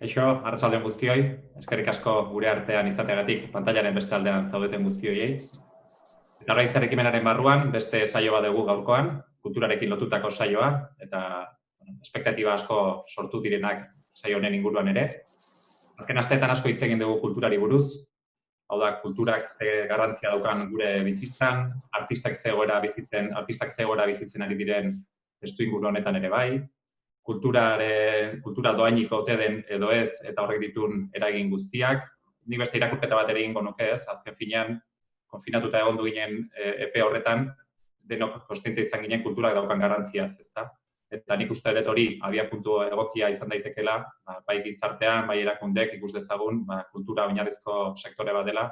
Eixo, arratsalde on guztioi, eskerrik asko gure artean izateagatik pantailaren beste aldean zaudeten guztioiei. Eta Arraizar ekimenaren barruan, beste saio bat dugu gaurkoan, kulturarekin lotutako saioa, eta espektatiba asko sortu direnak saio honen inguruan ere. Azken asteetan asko hitz egin dugu kulturari buruz, hau da, kulturak ze garrantzia daukan gure bizitzan, artistak ze egoera bizitzen ari diren testuinguru honetan ere bai, kultura doainik ote den edo ez, eta horrek ditun eragin guztiak. Nik beste irakurketa bat ere egingo nuke ez, azken finean, konfinatuta egon ginen epe horretan, denok kontziente izan ginen kulturak daukan garrantziaz, ezta? Eta nik uste dut hori abiapuntu egokia izan daitekeela, bai gizartean, bai erakundek ikus dezagun, kultura oinarrizko sektore bat dela,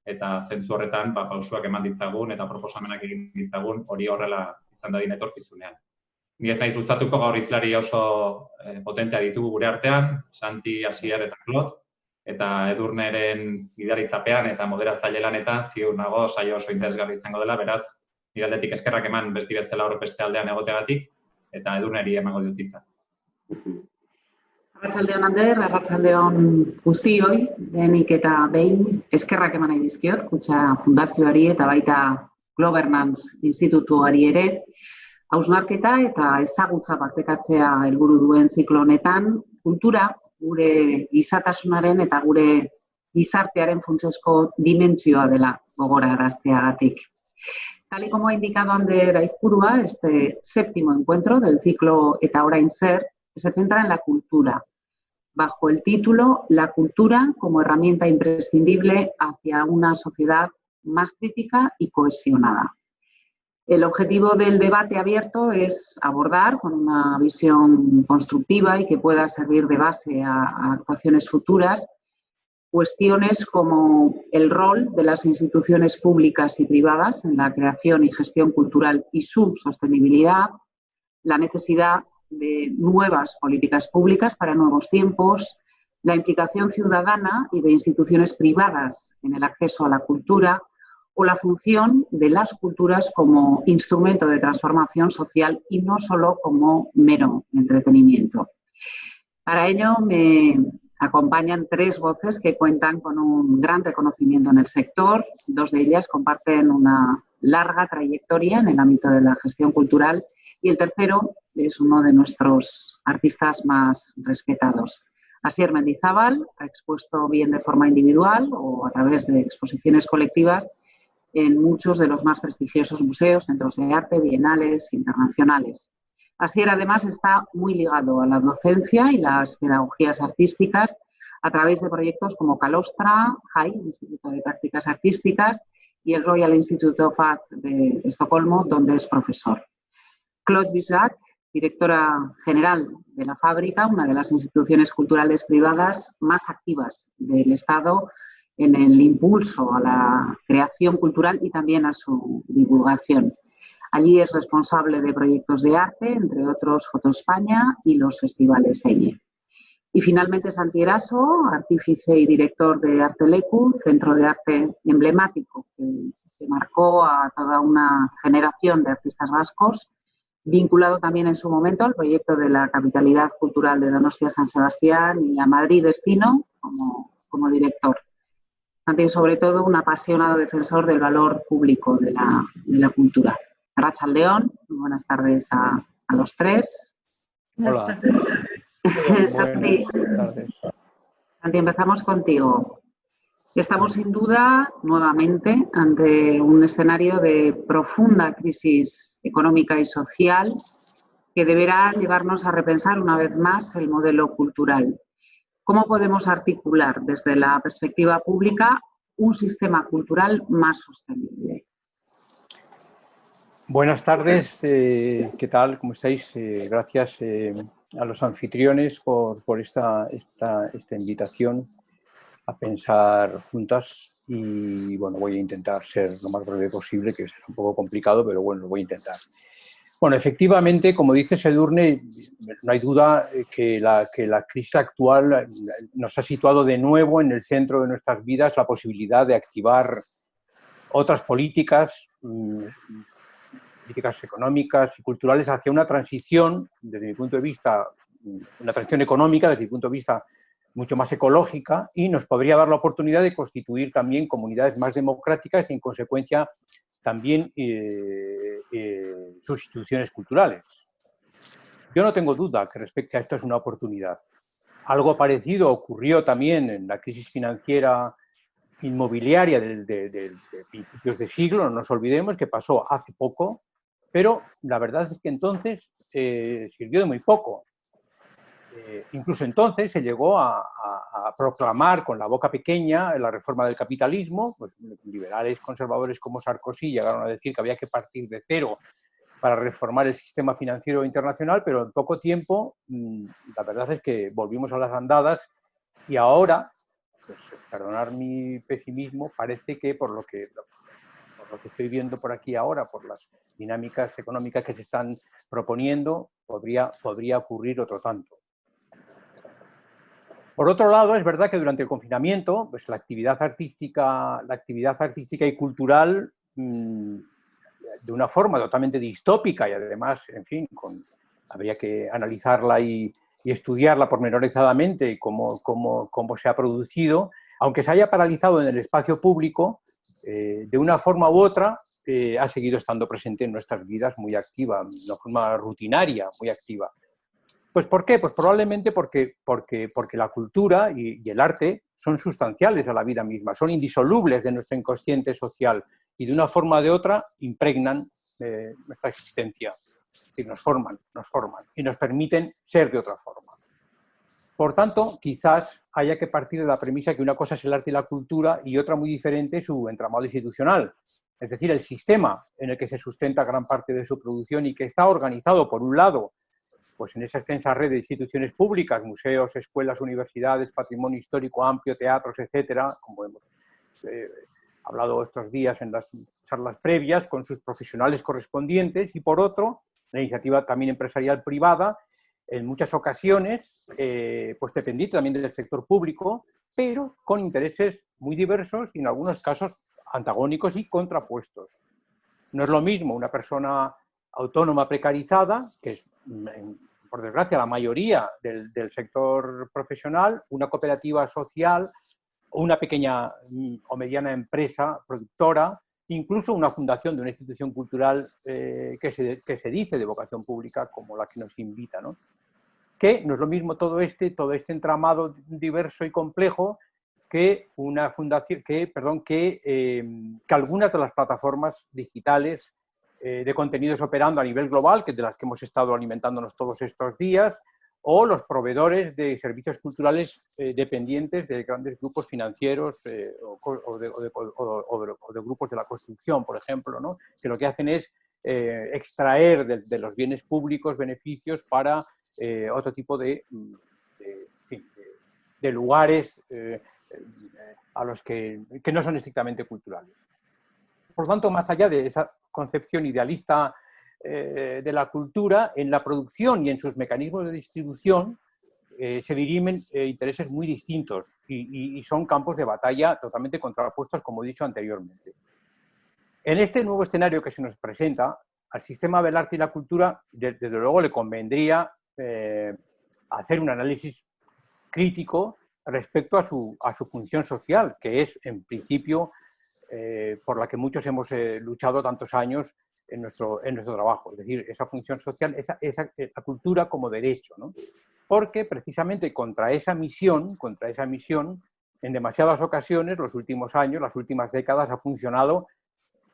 eta zentzu horretan pausuak eman ditzagun eta proposamenak egin ditzagun hori horrela izan dadin etorkizunean. Ni ez naiz luzatuko, gaur hizlari oso potentea ditugu gure artean, Santi, Asier eta Klot, eta Edurneren gidaritzapean eta moderatzaile lanetan ziur nago saio oso interesgarri izango dela, beraz, nire aldetik eskerrak eman besti bezala hor beste aldean egoteagatik, eta Edurneri emango dut hitza. Arratsalde on Ander, arratsalde on guztioi, denik eta behin eskerrak eman nahi dizkiot, Kutxa Fundazioari eta baita Governance Institutuari ere, hausnarketa eta ezagutza partekatzea helburu duen ziklo honetan, kultura gure gizatasunaren eta gure gizartearen funtsezko dimentsioa dela gogorarazteagatik. Tal y como ha indicado Ander Aizpurua, este séptimo encuentro del ciclo Eta orain zer se centra en la cultura, bajo el título La cultura como herramienta imprescindible hacia una sociedad más crítica y cohesionada. El objetivo del debate abierto es abordar con una visión constructiva y que pueda servir de base a actuaciones futuras cuestiones como el rol de las instituciones públicas y privadas en la creación y gestión cultural y su sostenibilidad, la necesidad de nuevas políticas públicas para nuevos tiempos, la implicación ciudadana y de instituciones privadas en el acceso a la cultura, o la función de las culturas como instrumento de transformación social y no solo como mero entretenimiento. Para ello me acompañan tres voces que cuentan con un gran reconocimiento en el sector. Dos de ellas comparten una larga trayectoria en el ámbito de la gestión cultural y el tercero es uno de nuestros artistas más respetados. Asier Mendizábal ha expuesto bien de forma individual o a través de exposiciones colectivas en muchos de los más prestigiosos museos, centros de arte, bienales internacionales. Asier además está muy ligado a la docencia y las pedagogías artísticas a través de proyectos como Calostra, HAI, Instituto de Prácticas Artísticas, y el Royal Institute of Art de Estocolmo, donde es profesor. Claude Bissac, directora general de la Fábrica, una de las instituciones culturales privadas más activas del Estado, en el impulso a la creación cultural y también a su divulgación. Allí es responsable de proyectos de arte, entre otros Foto España y los festivales EIE. Y finalmente Santi Eraso, artífice y director de Arteleku, centro de arte emblemático que marcó a toda una generación de artistas vascos, vinculado también en su momento al proyecto de la capitalidad cultural de Donostia San Sebastián y a Madrid Destino como director. También, sobre todo, un apasionado defensor del valor público de la cultura. Arratsalde on, buenas tardes a los tres. Hola. Santi, empezamos contigo. Estamos sin duda nuevamente ante un escenario de profunda crisis económica y social que deberá llevarnos a repensar una vez más el modelo cultural. ¿Cómo podemos articular desde la perspectiva pública un sistema cultural más sostenible? Buenas tardes, ¿qué tal? ¿Cómo estáis? Gracias a los anfitriones por esta invitación a pensar juntas y bueno, voy a intentar ser lo más breve posible, que será un poco complicado, pero bueno, lo voy a intentar. Bueno, efectivamente, como dice Edurne, no hay duda que la crisis actual nos ha situado de nuevo en el centro de nuestras vidas la posibilidad de activar otras políticas económicas y culturales hacia una transición, desde mi punto de vista, una transición económica, desde mi punto de vista, mucho más ecológica y nos podría dar la oportunidad de constituir también comunidades más democráticas y, en consecuencia, también sus instituciones culturales. Yo no tengo duda que respecto a esto es una oportunidad. Algo parecido ocurrió también en la crisis financiera inmobiliaria de principios de siglo, no nos olvidemos que pasó hace poco, pero la verdad es que entonces sirvió de muy poco. Incluso entonces se llegó a proclamar con la boca pequeña la reforma del capitalismo, pues liberales conservadores como Sarkozy llegaron a decir que había que partir de cero para reformar el sistema financiero internacional, pero en poco tiempo la verdad es que volvimos a las andadas y ahora, pues perdonar mi pesimismo, parece que por lo que estoy viendo por aquí ahora, por las dinámicas económicas que se están proponiendo, podría ocurrir otro tanto. Por otro lado, es verdad que durante el confinamiento, pues la actividad artística y cultural, de una forma totalmente distópica y además, en fin, habría que analizarla y estudiarla pormenorizadamente cómo se ha producido, aunque se haya paralizado en el espacio público, de una forma u otra ha seguido estando presente en nuestras vidas muy activa, de una forma rutinaria, muy activa. Pues ¿por qué? Pues probablemente porque la cultura y el arte son sustanciales a la vida misma, son indisolubles de nuestro inconsciente social y de una forma o de otra impregnan nuestra existencia, y nos forman y nos permiten ser de otra forma. Por tanto, quizás haya que partir de la premisa que una cosa es el arte y la cultura y otra muy diferente su entramado institucional, es decir, el sistema en el que se sustenta gran parte de su producción y que está organizado, por un lado, pues en esa extensa red de instituciones públicas, museos, escuelas, universidades, patrimonio histórico amplio, teatros, etcétera, como hemos hablado estos días en las charlas previas, con sus profesionales correspondientes, y por otro, la iniciativa también empresarial privada, en muchas ocasiones, pues dependiente también del sector público, pero con intereses muy diversos y en algunos casos antagónicos y contrapuestos. No es lo mismo una persona autónoma precarizada, que es, por desgracia, la mayoría del sector profesional, una cooperativa social, una pequeña o mediana empresa productora, incluso una fundación de una institución cultural que se dice de vocación pública, como la que nos invita, ¿no? Que no es lo mismo todo este entramado diverso y complejo que una fundación, que algunas de las plataformas digitales de contenidos operando a nivel global, que de las que hemos estado alimentándonos todos estos días, o los proveedores de servicios culturales dependientes de grandes grupos financieros o de grupos de la construcción, por ejemplo, ¿no? Que lo que hacen es extraer de los bienes públicos beneficios para otro tipo de lugares a los que no son estrictamente culturales. Por lo tanto, más allá de esa concepción idealista de la cultura, en la producción y en sus mecanismos de distribución se dirimen intereses muy distintos y son campos de batalla totalmente contrapuestos, como he dicho anteriormente. En este nuevo escenario que se nos presenta, al sistema del arte y la cultura, desde luego le convendría hacer un análisis crítico respecto a su función social, que es, en principio, por la que muchos hemos luchado tantos años en nuestro trabajo. Es decir, esa función social, la cultura como derecho, ¿no? Porque precisamente contra esa misión, en demasiadas ocasiones, los últimos años, las últimas décadas, ha funcionado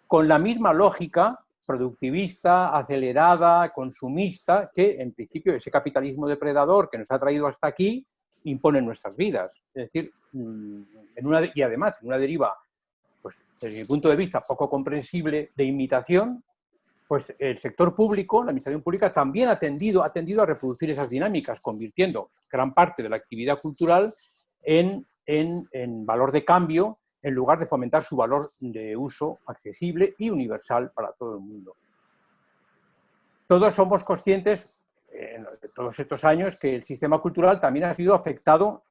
con la misma lógica productivista, acelerada, consumista, que en principio ese capitalismo depredador que nos ha traído hasta aquí impone en nuestras vidas. Es decir, y además en una deriva, pues desde mi punto de vista, poco comprensible de imitación, pues el sector público, la administración pública, también ha tendido a reproducir esas dinámicas, convirtiendo gran parte de la actividad cultural en valor de cambio, en lugar de fomentar su valor de uso accesible y universal para todo el mundo. Todos somos conscientes, en todos estos años, que el sistema cultural también ha sido afectado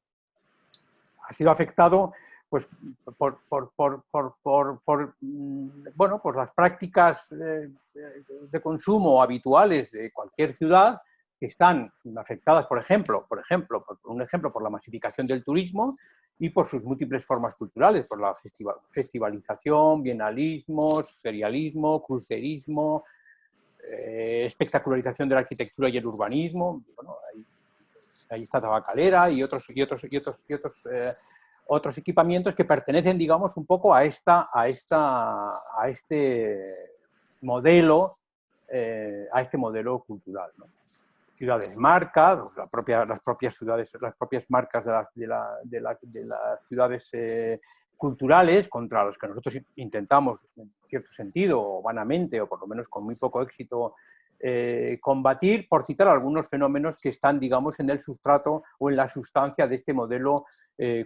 pues, por las prácticas de consumo habituales de cualquier ciudad, que están afectadas, por la masificación del turismo y por sus múltiples formas culturales, por la festivalización, bienalismos, ferialismo, crucerismo, espectacularización de la arquitectura y el urbanismo. Bueno, ahí está Tabacalera y otros equipamientos que pertenecen, digamos, un poco a este modelo cultural, ¿no? Ciudades marca, las propias marcas de las ciudades culturales, contra los que nosotros intentamos, en cierto sentido, o vanamente, o por lo menos con muy poco éxito, combatir, por citar algunos fenómenos que están, digamos, en el sustrato o en la sustancia de este modelo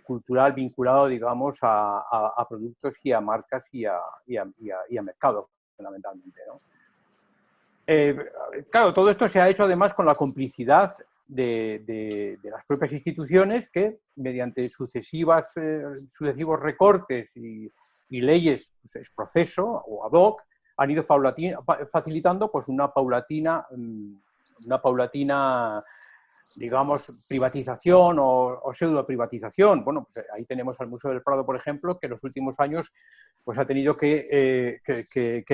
cultural vinculado, digamos, a productos y a marcas y a mercados, fundamentalmente, ¿no? Claro, todo esto se ha hecho además con la complicidad de las propias instituciones que, mediante sucesivos recortes y leyes, pues, ex proceso o ad hoc, han ido facilitando pues, una paulatina, digamos, privatización o pseudo-privatización. Bueno, pues ahí tenemos al Museo del Prado, por ejemplo, que en los últimos años pues, ha tenido que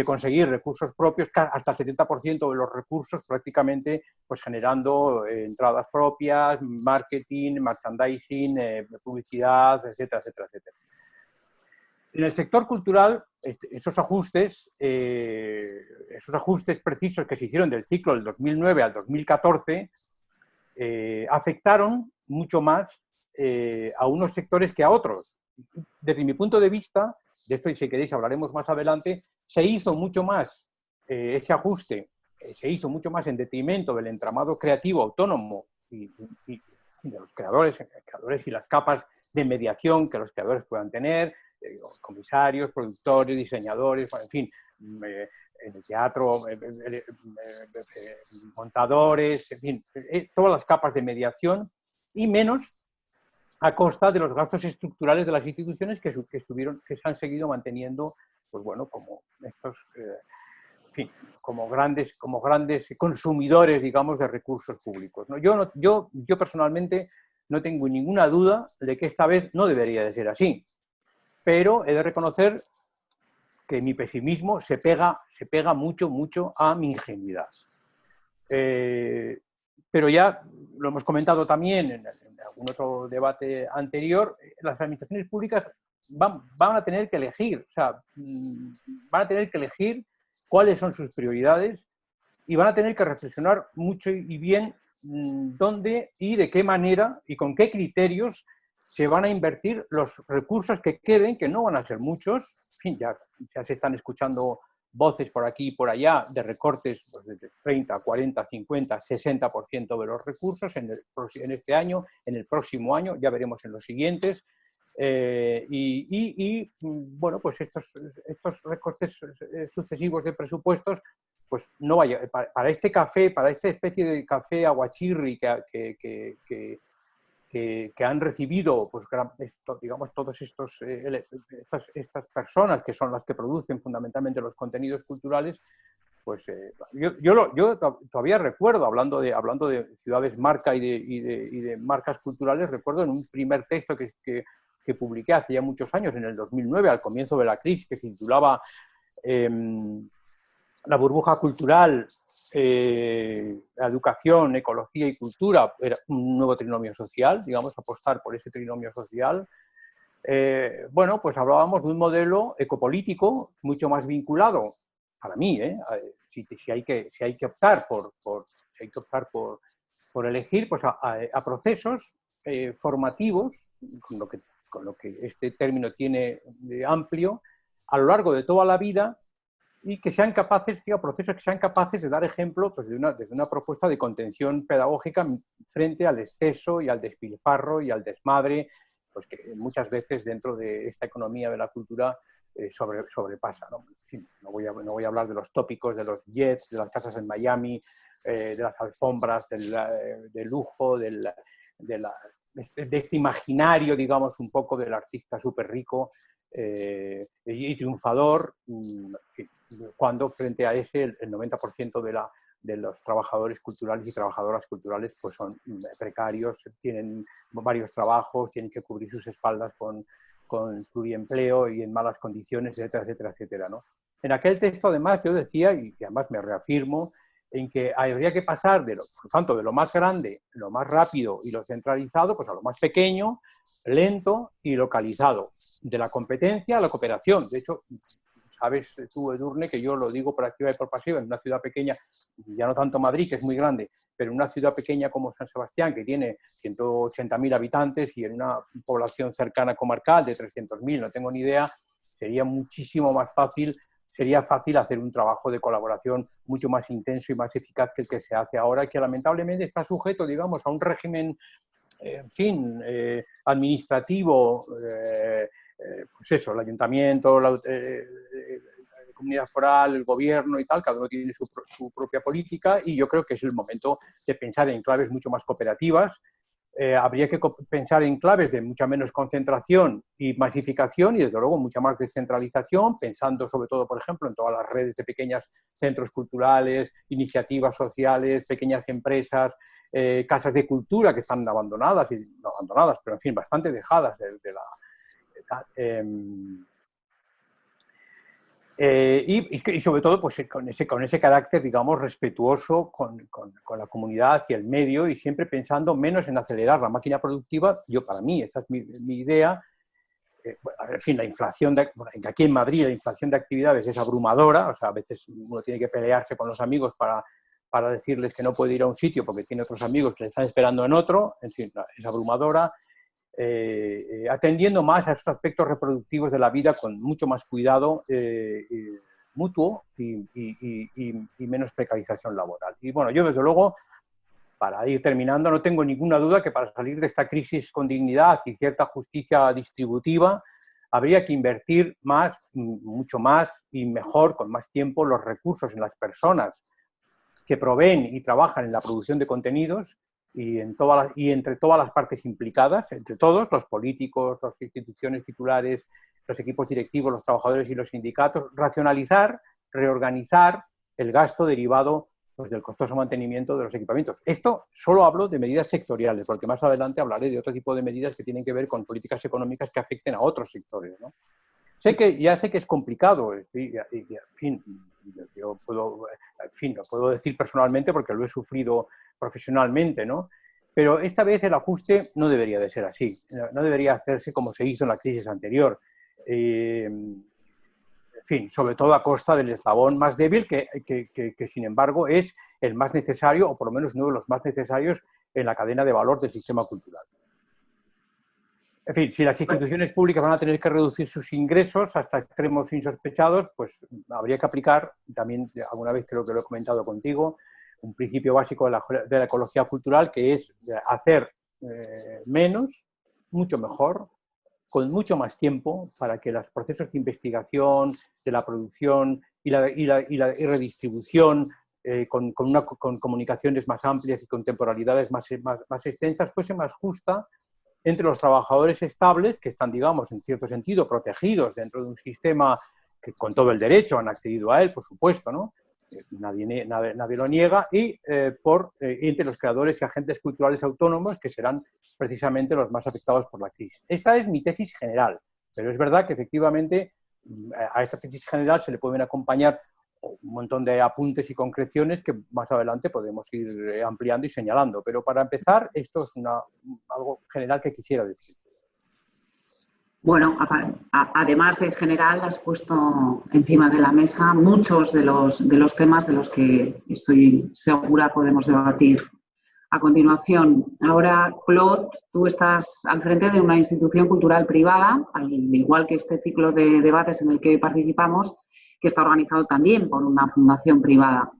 conseguir recursos propios, hasta el 70% de los recursos prácticamente pues, generando entradas propias, marketing, merchandising, publicidad, etcétera, etcétera, etcétera. En el sector cultural, esos ajustes precisos que se hicieron del ciclo del 2009 al 2014 afectaron mucho más a unos sectores que a otros. Desde mi punto de vista, de esto, y si queréis hablaremos más adelante, se hizo mucho más ese ajuste, se hizo mucho más en detrimento del entramado creativo autónomo y de los creadores y las capas de mediación que los creadores puedan tener, comisarios, productores, diseñadores, en fin, en el teatro, montadores, en fin, todas las capas de mediación, y menos a costa de los gastos estructurales de las instituciones que se han seguido manteniendo, pues bueno, como estos, en fin, como grandes consumidores, digamos, de recursos públicos, ¿no? Yo personalmente no tengo ninguna duda de que esta vez no debería de ser así, pero he de reconocer que mi pesimismo se pega mucho a mi ingenuidad. Pero ya lo hemos comentado también en algún otro debate anterior, las administraciones públicas van a tener que elegir, van a tener que elegir cuáles son sus prioridades y van a tener que reflexionar mucho y bien dónde y de qué manera y con qué criterios se van a invertir los recursos que queden, que no van a ser muchos. En fin, ya se están escuchando voces por aquí y por allá de recortes pues, de 30, 40, 50, 60% de los recursos en este año, en el próximo año, ya veremos en los siguientes. Bueno, pues estos recortes sucesivos de presupuestos, pues no vaya, para este café, para esta especie de café aguachirri que han recibido, pues, digamos, todos estas personas que son las que producen fundamentalmente los contenidos culturales, pues yo todavía recuerdo, hablando de ciudades marca y de marcas culturales, recuerdo en un primer texto que publiqué hace ya muchos años, en el 2009, al comienzo de la crisis, que se titulaba La burbuja cultural, la educación, ecología y cultura, era un nuevo trinomio social, digamos, apostar por ese trinomio social. Bueno, pues hablábamos de un modelo ecopolítico mucho más vinculado, para mí, si hay que optar por elegir, pues a procesos formativos, con lo que este término tiene de amplio, a lo largo de toda la vida, y que sean capaces, procesos que sean capaces de dar ejemplo pues, desde una propuesta de contención pedagógica frente al exceso y al despilfarro y al desmadre, pues que muchas veces dentro de esta economía de la cultura sobrepasa, ¿no? En fin, no voy a hablar de los tópicos, de los jets, de las casas en Miami, de las alfombras, del lujo, de este imaginario, digamos, un poco del artista súper rico y triunfador, en fin, cuando frente a ese el 90% de los trabajadores culturales y trabajadoras culturales pues son precarios, tienen varios trabajos, tienen que cubrir sus espaldas con pluriempleo y en malas condiciones, etcétera, etcétera, etcétera, ¿no? En aquel texto, además, yo decía, y además me reafirmo, en que habría que pasar, por tanto, de lo más grande, lo más rápido y lo centralizado, pues a lo más pequeño, lento y localizado. De la competencia a la cooperación. De hecho, sabes tú, Edurne, que yo lo digo por activa y por pasiva, en una ciudad pequeña, ya no tanto Madrid, que es muy grande, pero en una ciudad pequeña como San Sebastián, que tiene 180.000 habitantes, y en una población cercana comarcal de 300.000, no tengo ni idea, sería fácil hacer un trabajo de colaboración mucho más intenso y más eficaz que el que se hace ahora, que lamentablemente está sujeto, digamos, a un régimen, en fin, administrativo, pues eso, el ayuntamiento, la comunidad foral, el gobierno y tal, cada uno tiene su propia política, y yo creo que es el momento de pensar en claves mucho más cooperativas. Habría que pensar en claves de mucha menos concentración y masificación y, desde luego, mucha más descentralización, pensando sobre todo, por ejemplo, en todas las redes de pequeños centros culturales, iniciativas sociales, pequeñas empresas, casas de cultura que están abandonadas, no abandonadas, pero en fin, bastante dejadas y sobre todo pues, con ese carácter, digamos, respetuoso con la comunidad y el medio, y siempre pensando menos en acelerar la máquina productiva. Para mí, esa es mi idea. En fin, la inflación, aquí en Madrid la inflación de actividades es abrumadora, o sea, a veces uno tiene que pelearse con los amigos para decirles que no puede ir a un sitio porque tiene otros amigos que le están esperando en otro, en fin, es abrumadora. Atendiendo más a esos aspectos reproductivos de la vida con mucho más cuidado mutuo y menos precarización laboral. Y bueno, yo desde luego, para ir terminando, no tengo ninguna duda que para salir de esta crisis con dignidad y cierta justicia distributiva habría que invertir más, mucho más y mejor, con más tiempo, los recursos en las personas que proveen y trabajan en la producción de contenidos, y entre todas las partes implicadas, entre todos, los políticos, las instituciones titulares, los equipos directivos, los trabajadores y los sindicatos, racionalizar, reorganizar el gasto derivado pues, del costoso mantenimiento de los equipamientos. Esto solo hablo de medidas sectoriales, porque más adelante hablaré de otro tipo de medidas que tienen que ver con políticas económicas que afecten a otros sectores, ¿no? Ya sé que es complicado, en fin, yo puedo, lo puedo decir personalmente porque lo he sufrido profesionalmente, ¿no? Pero esta vez el ajuste no debería de ser así, no debería hacerse como se hizo en la crisis anterior. En fin, sobre todo a costa del eslabón más débil que sin embargo es el más necesario, o por lo menos uno de los más necesarios en la cadena de valor del sistema cultural. En fin, si las instituciones públicas van a tener que reducir sus ingresos hasta extremos insospechados, pues habría que aplicar, también alguna vez creo que lo he comentado contigo, un principio básico de la ecología cultural, que es hacer menos, mucho mejor, con mucho más tiempo, para que los procesos de investigación, de la producción y redistribución, con comunicaciones más amplias y con temporalidades más extensas, fuese más justa entre los trabajadores estables, que están, digamos, en cierto sentido, protegidos dentro de un sistema que con todo el derecho han accedido a él, por supuesto, ¿no? Nadie lo niega, y entre los creadores y agentes culturales autónomos, que serán precisamente los más afectados por la crisis. Esta es mi tesis general, pero es verdad que efectivamente a esta tesis general se le pueden acompañar un montón de apuntes y concreciones que más adelante podemos ir ampliando y señalando. Pero para empezar, esto es algo general que quisiera decir. Bueno, además de general, has puesto encima de la mesa muchos de los temas de los que estoy segura podemos debatir a continuación. Ahora, Claude, tú estás al frente de una institución cultural privada, al igual que este ciclo de debates en el que hoy participamos, que está organizado también por una fundación privada.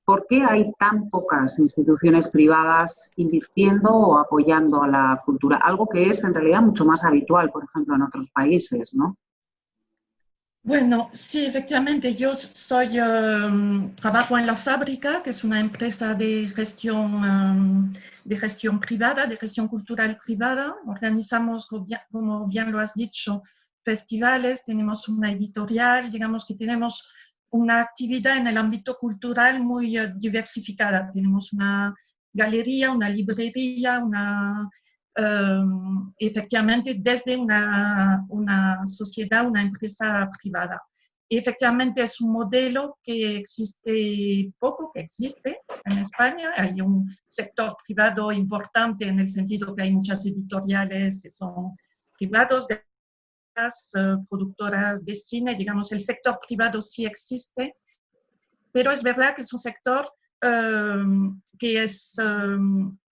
¿Por qué hay tan pocas instituciones privadas invirtiendo o apoyando a la cultura? Algo que es en realidad mucho más habitual, por ejemplo, en otros países, ¿no? Bueno, sí, efectivamente, yo trabajo en La Fábrica, que es una empresa de gestión privada, de gestión cultural privada. Organizamos, como bien lo has dicho, festivales, tenemos una editorial, digamos que tenemos una actividad en el ámbito cultural muy diversificada. Tenemos una galería, una librería, efectivamente desde una sociedad, una empresa privada. Y efectivamente es un modelo que existe poco, que existe en España. Hay un sector privado importante en el sentido que hay muchas editoriales que son privados, de las productoras de cine, digamos, el sector privado sí existe, pero es verdad que es un sector que es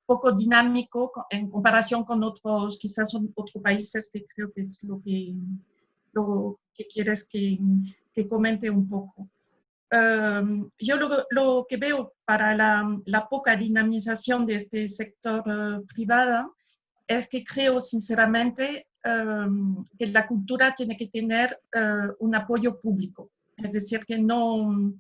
poco dinámico en comparación con otros, quizás otros países, que creo que es lo que quieres que comente un poco. Yo lo que veo para la poca dinamización de este sector privado es que creo sinceramente que la cultura tiene que tener un apoyo público. Es decir, que no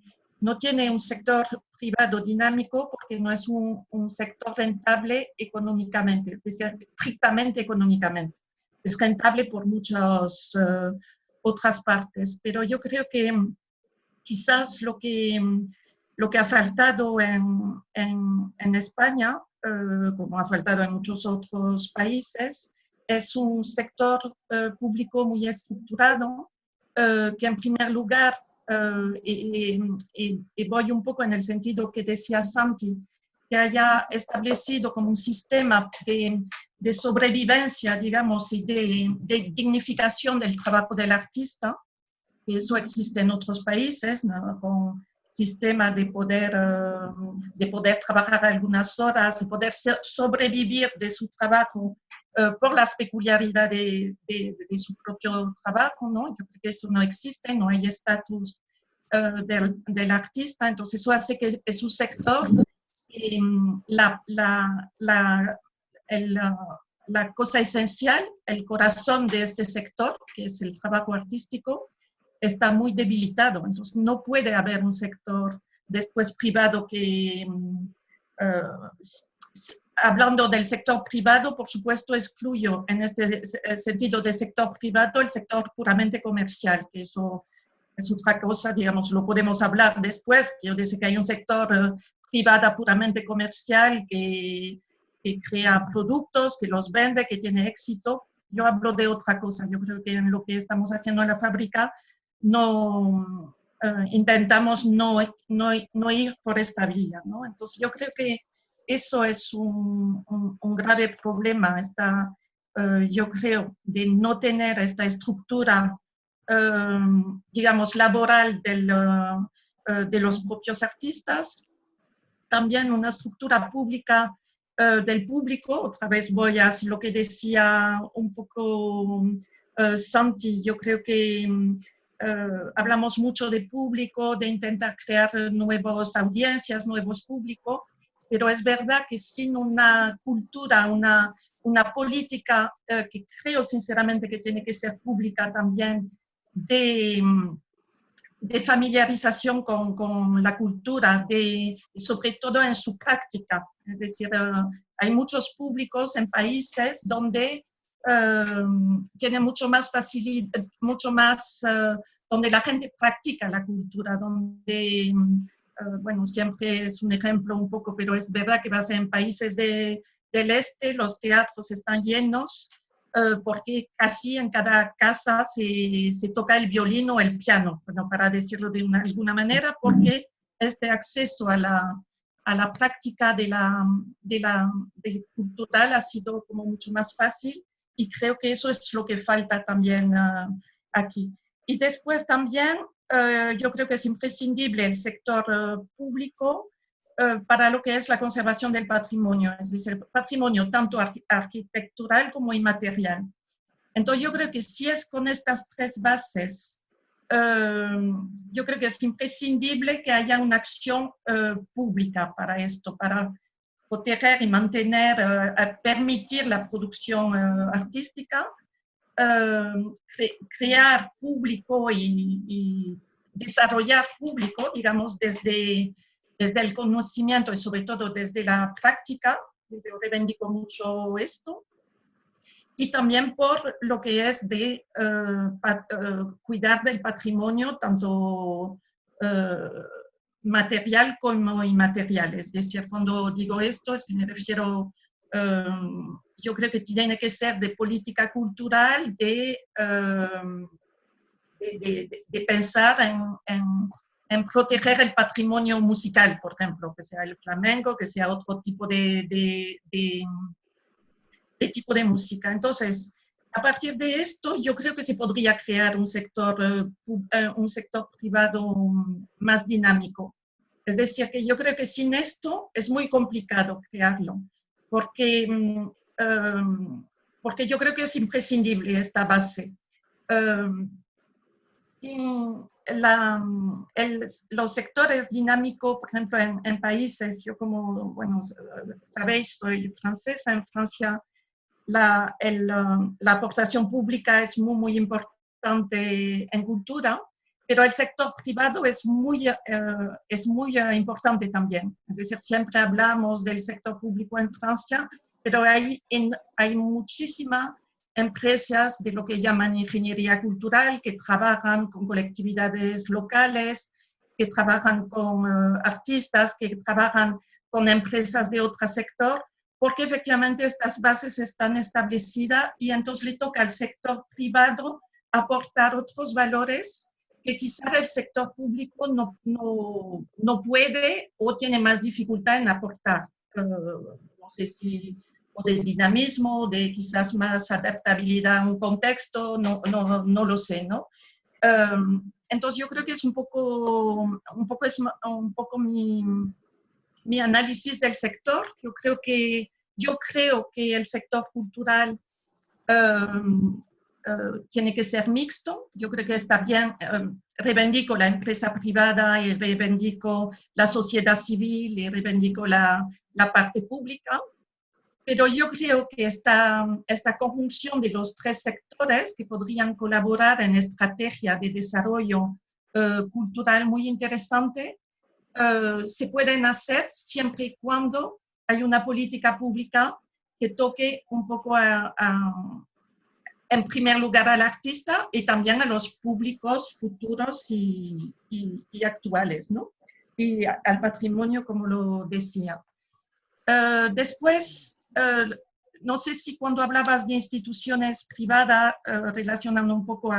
tiene un sector privado dinámico porque no es un sector rentable económicamente, es decir, estrictamente económicamente. Es rentable por muchas otras partes, pero yo creo que quizás lo que ha faltado en España, como ha faltado en muchos otros países, es un sector público muy estructurado, que en primer lugar, y voy un poco en el sentido que decía Santi, que haya establecido como un sistema de sobrevivencia, digamos, y de dignificación del trabajo del artista. Eso existe en otros países, ¿no? Con sistemas de poder trabajar algunas horas, de poder sobrevivir de su trabajo por las peculiaridades de su propio trabajo, ¿no? Yo creo que eso no existe, no hay estatus del artista, entonces eso hace que es un sector y la cosa esencial, el corazón de este sector, que es el trabajo artístico, está muy debilitado. Entonces no puede haber un sector después privado que, hablando del sector privado, por supuesto excluyo en este sentido de sector privado el sector puramente comercial, que eso es otra cosa, digamos, lo podemos hablar después. Yo digo que hay un sector privado puramente comercial que crea productos, que los vende, que tiene éxito. Yo hablo de otra cosa. Yo creo que en lo que estamos haciendo en la fábrica intentamos no ir por esta vía, ¿no? Entonces yo creo que eso es un grave problema, yo creo, de no tener esta estructura, digamos, laboral de los propios artistas. También una estructura pública del público. Otra vez voy a lo que decía un poco Santi. Yo creo que hablamos mucho de público, de intentar crear nuevas audiencias, nuevos públicos, pero es verdad que sin una cultura, una política que creo sinceramente que tiene que ser pública también, de familiarización con la cultura, sobre todo en su práctica. Es decir, hay muchos públicos en países donde tiene mucho más facilidad, donde la gente practica la cultura, donde, bueno, siempre es un ejemplo un poco, pero es verdad que vas en países del este, los teatros están llenos, porque casi en cada casa se toca el violín o el piano, bueno, para decirlo de alguna manera, porque este acceso a la práctica del cultural ha sido como mucho más fácil, y creo que eso es lo que falta también aquí. Y después también yo creo que es imprescindible el sector público para lo que es la conservación del patrimonio, es decir, el patrimonio tanto arquitectural como inmaterial. Entonces yo creo que si es con estas tres bases, yo creo que es imprescindible que haya una acción pública para esto, para proteger y mantener, permitir la producción artística, crear público y desarrollar público, digamos, desde el conocimiento y sobre todo desde la práctica. Yo reivindico mucho esto. Y también por lo que es de cuidar del patrimonio, tanto material como inmaterial. Es decir, cuando digo esto es que me refiero, yo creo que tiene que ser de política cultural, de pensar en proteger el patrimonio musical, por ejemplo, que sea el flamenco, que sea otro tipo de tipo de música. Entonces, a partir de esto, yo creo que se podría crear un sector privado más dinámico. Es decir, que yo creo que sin esto es muy complicado crearlo, porque, porque yo creo que es imprescindible esta base. Sin los sectores dinámicos, por ejemplo, en países, yo como, bueno, sabéis, soy francesa, en Francia la aportación pública es muy, muy importante en cultura, pero el sector privado es muy importante también. Es decir, siempre hablamos del sector público en Francia, pero hay muchísimas empresas de lo que llaman ingeniería cultural que trabajan con colectividades locales, que trabajan con artistas, que trabajan con empresas de otro sector, porque efectivamente estas bases están establecidas y entonces le toca al sector privado aportar otros valores que quizás el sector público no puede o tiene más dificultad en aportar. No sé si o de dinamismo, de quizás más adaptabilidad a un contexto, no lo sé, ¿no? Entonces yo creo que es un poco mi análisis del sector. Yo creo que el sector cultural tiene que ser mixto. Yo creo que está bien, reivindico la empresa privada y reivindico la sociedad civil y reivindico la parte pública, pero yo creo que esta conjunción de los tres sectores que podrían colaborar en estrategia de desarrollo cultural muy interesante, se pueden hacer siempre y cuando hay una política pública que toque un poco en primer lugar al artista y también a los públicos futuros y actuales, ¿no? Y al patrimonio, como lo decía. Después, no sé si cuando hablabas de instituciones privadas, relacionando un poco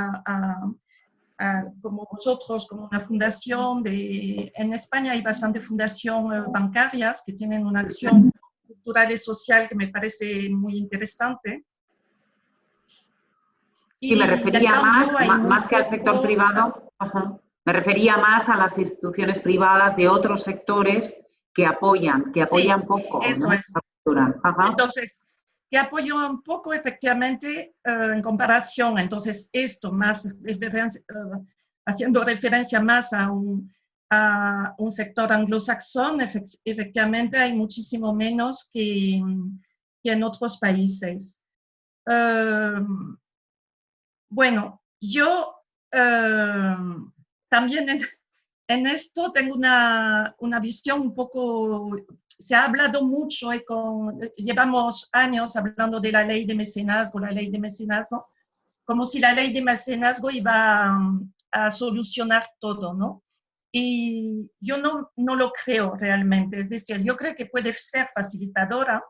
como vosotros, como una fundación, en España hay bastante fundaciones bancarias que tienen una acción cultural y social que me parece muy interesante. Y me refería más que al sector privado, me refería más a las instituciones privadas de otros sectores que apoyan poco. Eso, ¿no? Es. Entonces, que apoyan poco efectivamente en comparación. Entonces, esto más haciendo referencia más a un sector anglosajón, efectivamente hay muchísimo menos que en otros países. Bueno, yo también en esto tengo una visión un poco. Se ha hablado mucho y llevamos años hablando de la ley de mecenazgo, como si la ley de mecenazgo iba a solucionar todo, ¿no? Y yo no lo creo realmente. Es decir, yo creo que puede ser facilitadora,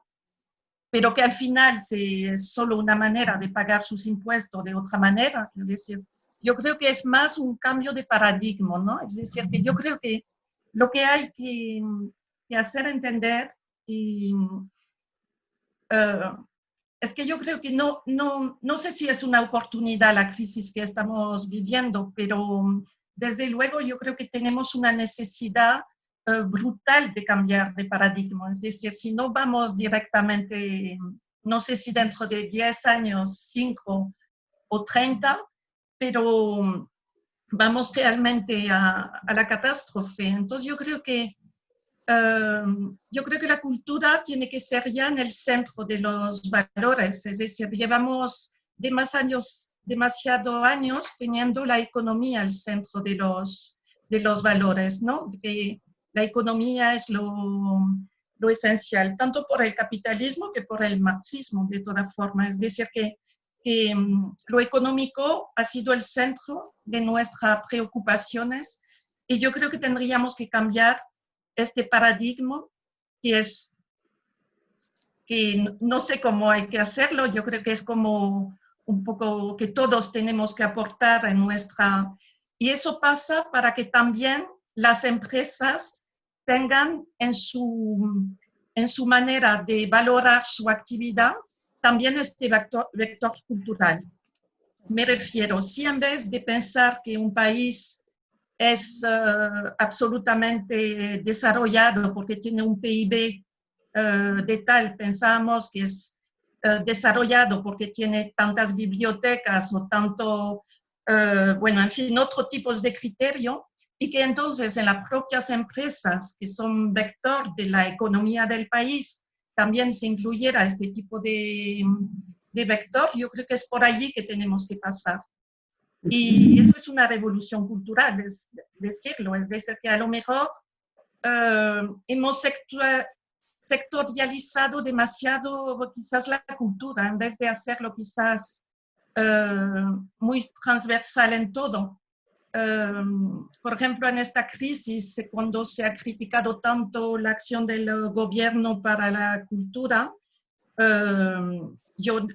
pero que al final es solo una manera de pagar sus impuestos de otra manera. Es decir, yo creo que es más un cambio de paradigma, ¿no? Es decir, que yo creo que lo que hay que hacer entender es que yo creo que no sé si es una oportunidad la crisis que estamos viviendo, pero desde luego yo creo que tenemos una necesidad brutal de cambiar de paradigma. Es decir, si no vamos directamente, no sé si dentro de 10 años, 5 o 30, pero vamos realmente a la catástrofe. Entonces yo creo que la cultura tiene que ser ya en el centro de los valores. Es decir, llevamos demasiados años teniendo la economía al centro de los valores, ¿no? Que la economía es lo esencial, tanto por el capitalismo que por el marxismo, de todas formas. Es decir, que lo económico ha sido el centro de nuestras preocupaciones Y yo creo que tendríamos que cambiar este paradigma que no sé cómo hay que hacerlo, yo creo que es como un poco que todos tenemos que aportar en nuestra... Y eso pasa para que también las empresas tengan en su manera de valorar su actividad también este vector cultural. Me refiero, si en vez de pensar que un país es absolutamente desarrollado porque tiene un PIB de tal, pensamos que es desarrollado porque tiene tantas bibliotecas o tanto, bueno, en fin, otros tipos de criterio, y que entonces en las propias empresas que son vector de la economía del país también se incluyera este tipo de vector, yo creo que es por allí que tenemos que pasar. Y eso es una revolución cultural, es decirlo, es decir, que a lo mejor hemos sectorializado demasiado quizás la cultura, en vez de hacerlo quizás muy transversal en todo. Por ejemplo, en esta crisis, cuando se ha criticado tanto la acción del gobierno para la cultura, yo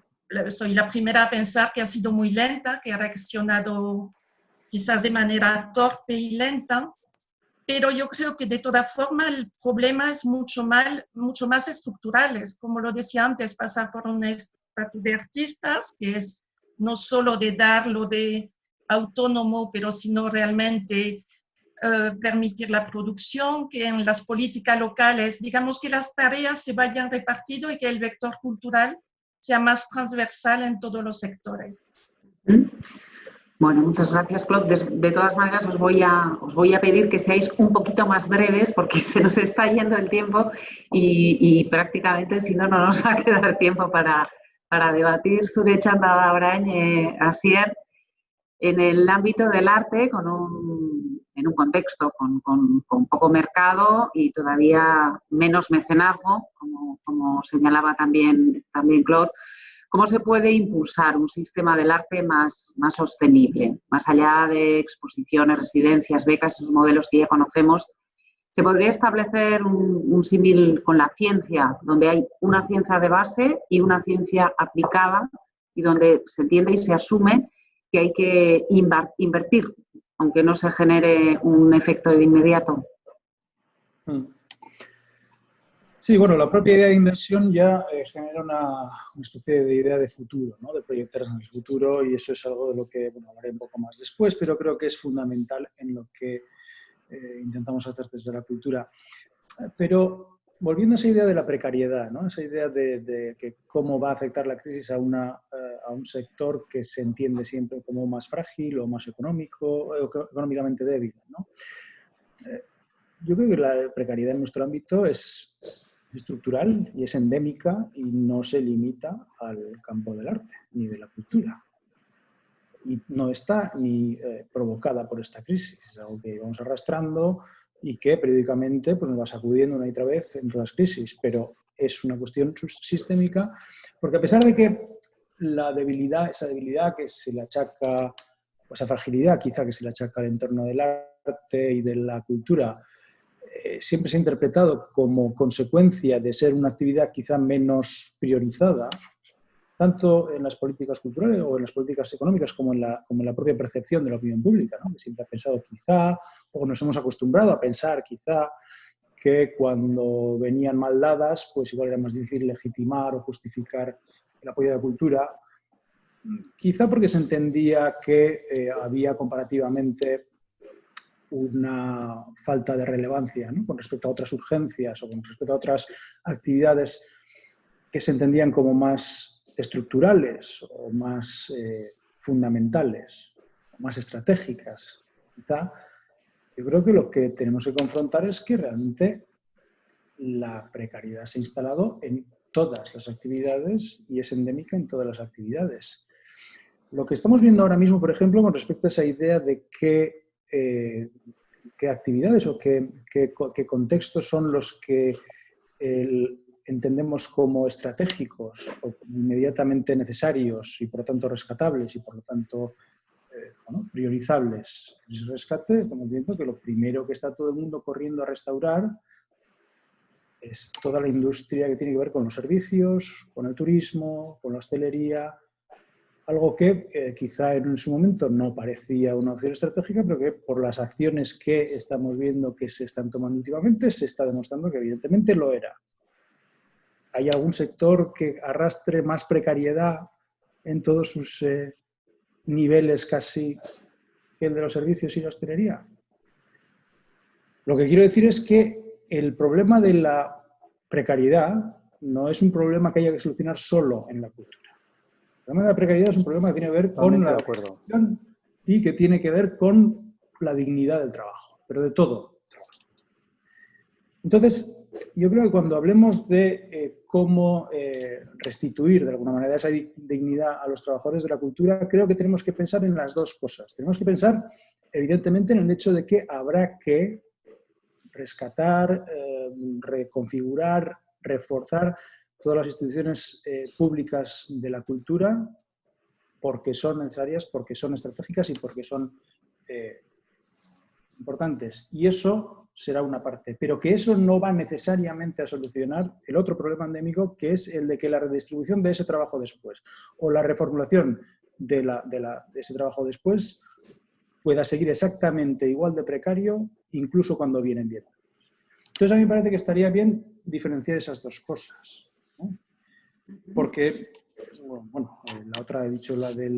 soy la primera a pensar que ha sido muy lenta, que ha reaccionado quizás de manera torpe y lenta, pero yo creo que de toda forma el problema es mucho más estructural. Es, como lo decía antes, pasar por un estatus de artistas, que es no solo de darlo de autónomo, pero sino realmente permitir la producción, que en las políticas locales, digamos que las tareas se vayan repartiendo y que el vector cultural sea más transversal en todos los sectores. Bueno, muchas gracias, Claude. De todas maneras, os voy a pedir que seáis un poquito más breves porque se nos está yendo el tiempo y prácticamente, si no, no nos va a quedar tiempo para debatir. Zure txanda da orain, Asier, en el ámbito del arte, en un contexto con poco mercado y todavía menos mecenazgo, como señalaba también Claude. ¿Cómo se puede impulsar un sistema del arte más sostenible? Más allá de exposiciones, residencias, becas, esos modelos que ya conocemos, ¿se podría establecer un símil con la ciencia, donde hay una ciencia de base y una ciencia aplicada y donde se entiende y se asume que hay que invertir, aunque no se genere un efecto de inmediato? Sí, bueno, la propia idea de inversión ya genera una especie de idea de futuro, ¿no? De proyectarse en el futuro, y eso es algo de lo que hablaré un poco más después, pero creo que es fundamental en lo que intentamos hacer desde la cultura. Pero volviendo a esa idea de la precariedad, ¿no? Esa idea de que cómo va a afectar la crisis a un sector que se entiende siempre como más frágil o más económicamente débil, ¿no? Yo creo que la precariedad en nuestro ámbito es estructural y es endémica y no se limita al campo del arte ni de la cultura. Y no está ni provocada por esta crisis, es algo que vamos arrastrando y que periódicamente pues, nos va sacudiendo una y otra vez entre las crisis, pero es una cuestión sistémica, porque a pesar de que esa debilidad que se le achaca, o esa fragilidad quizá que se le achaca al entorno del arte y de la cultura, siempre se ha interpretado como consecuencia de ser una actividad quizá menos priorizada, tanto en las políticas culturales o en las políticas económicas como en la propia percepción de la opinión pública, ¿no? Que siempre ha pensado quizá, o nos hemos acostumbrado a pensar quizá, que cuando venían mal dadas, pues igual era más difícil legitimar o justificar el apoyo a la cultura, quizá porque se entendía que había comparativamente una falta de relevancia, ¿no? Con respecto a otras urgencias o con respecto a otras actividades que se entendían como más estructurales o más fundamentales, o más estratégicas. Quizá, yo creo que lo que tenemos que confrontar es que realmente la precariedad se ha instalado en todas las actividades y es endémica en todas las actividades. Lo que estamos viendo ahora mismo, por ejemplo, con respecto a esa idea de qué actividades o qué contextos son los que entendemos como estratégicos o inmediatamente necesarios y por lo tanto rescatables y por lo tanto priorizables crisis rescate, estamos viendo que lo primero que está todo el mundo corriendo a restaurar es toda la industria que tiene que ver con los servicios, con el turismo, con la hostelería, algo que quizá en su momento no parecía una opción estratégica, pero que por las acciones que estamos viendo que se están tomando últimamente, se está demostrando que evidentemente lo era. ¿Hay algún sector que arrastre más precariedad en todos sus niveles casi que el de los servicios y la hostelería? Lo que quiero decir es que el problema de la precariedad no es un problema que haya que solucionar solo en la cultura. El problema de la precariedad es un problema que tiene que ver con la educación y que tiene que ver con la dignidad del trabajo, pero de todo. Entonces, yo creo que cuando hablemos de cómo restituir de alguna manera esa dignidad a los trabajadores de la cultura, creo que tenemos que pensar en las dos cosas. Tenemos que pensar, evidentemente, en el hecho de que habrá que rescatar, reconfigurar, reforzar todas las instituciones públicas de la cultura porque son necesarias, porque son estratégicas y porque son importantes. Y eso será una parte, pero que eso no va necesariamente a solucionar el otro problema endémico, que es el de que la redistribución de ese trabajo después o la reformulación de ese trabajo después pueda seguir exactamente igual de precario, incluso cuando vienen bien. Entonces, a mí me parece que estaría bien diferenciar esas dos cosas, ¿no? Porque, bueno, la otra he dicho la de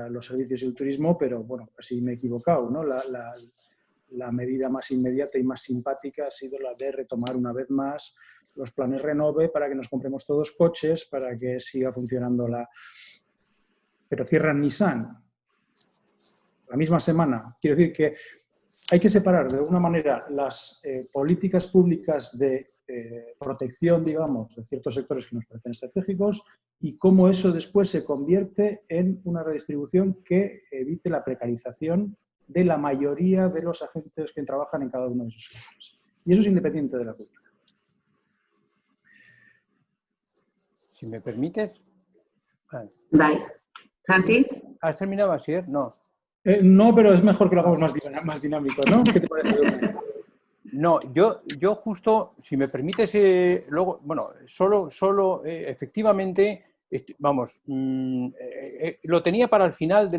los servicios y el turismo, pero bueno, así me he equivocado, ¿no? La medida más inmediata y más simpática ha sido la de retomar una vez más los planes Renove para que nos compremos todos coches, para que siga funcionando Pero cierran Nissan la misma semana. Quiero decir que hay que separar de alguna manera las políticas públicas de protección, digamos, de ciertos sectores que nos parecen estratégicos y cómo eso después se convierte en una redistribución que evite la precarización de la mayoría de los agentes que trabajan en cada uno de esos sectores. Y eso es independiente de la cultura. Si me permites. Vale. ¿Santi? ¿Has terminado, Asier? No. No, pero es mejor que lo hagamos más dinámico, ¿no? ¿Qué te parece? No, yo justo, si me permites, luego, bueno, solo efectivamente, vamos, lo tenía para el final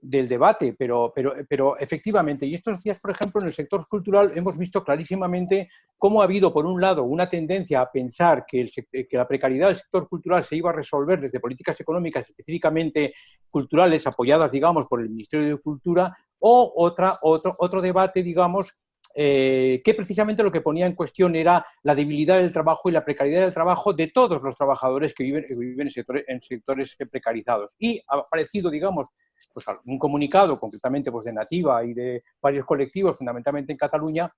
del debate, pero efectivamente, y estos días, por ejemplo, en el sector cultural hemos visto clarísimamente cómo ha habido, por un lado, una tendencia a pensar que la precariedad del sector cultural se iba a resolver desde políticas económicas específicamente culturales apoyadas, digamos, por el Ministerio de Cultura, o otro debate, digamos, que precisamente lo que ponía en cuestión era la debilidad del trabajo y la precariedad del trabajo de todos los trabajadores que viven en sectores precarizados. Y ha aparecido, digamos, pues un comunicado, concretamente pues, de Nativa y de varios colectivos, fundamentalmente en Cataluña,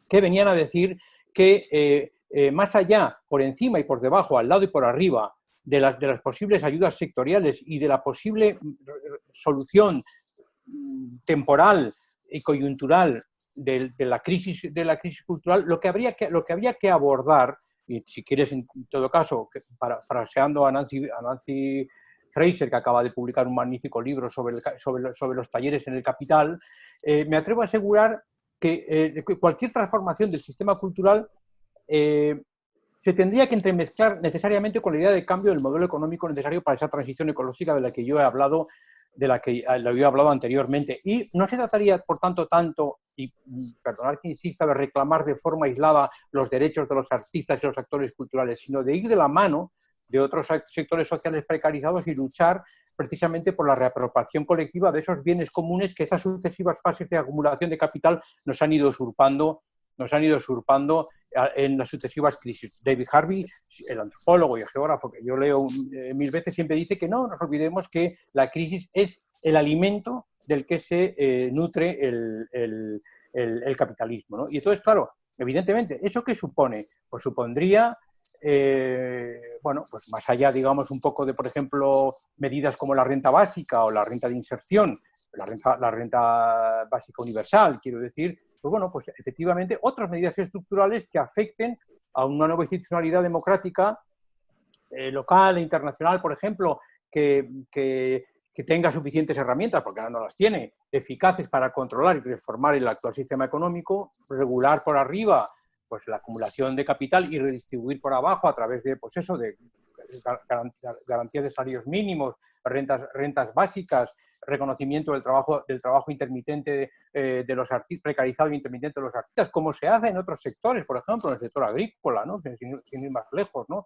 que venían a decir que más allá, por encima y por debajo, al lado y por arriba, de las posibles ayudas sectoriales y de la posible solución temporal y coyuntural de la crisis cultural, lo que había que abordar, y si quieres en todo caso, parafraseando a Nancy Fraser, que acaba de publicar un magnífico libro sobre los talleres en el Capital, me atrevo a asegurar que cualquier transformación del sistema cultural se tendría que entremezclar necesariamente con la idea de cambio del modelo económico necesario para esa transición ecológica de la que yo he hablado, anteriormente. Y no se trataría, por tanto, y perdonad que insista, de reclamar de forma aislada los derechos de los artistas y los actores culturales, sino de ir de la mano de otros sectores sociales precarizados y luchar precisamente por la reapropiación colectiva de esos bienes comunes que esas sucesivas fases de acumulación de capital nos han ido usurpando en las sucesivas crisis. David Harvey, el antropólogo y el geógrafo que yo leo mil veces, siempre dice que no nos olvidemos que la crisis es el alimento del que se nutre el capitalismo, ¿no? Y entonces, claro, evidentemente, ¿eso qué supone? Pues supondría, bueno, pues más allá, digamos, un poco de, por ejemplo, medidas como la renta básica o la renta de inserción, la renta básica universal, quiero decir, pues bueno, pues efectivamente otras medidas estructurales que afecten a una nueva institucionalidad democrática local e internacional, por ejemplo, que tenga suficientes herramientas, porque ahora no las tiene, eficaces para controlar y reformar el actual sistema económico, regular por arriba pues la acumulación de capital y redistribuir por abajo a través de, pues eso, de garantías de salarios mínimos, rentas básicas, reconocimiento del trabajo intermitente de los artistas, precarizado e intermitente de los artistas, como se hace en otros sectores, por ejemplo, en el sector agrícola, ¿no? Sin ir más lejos, ¿no?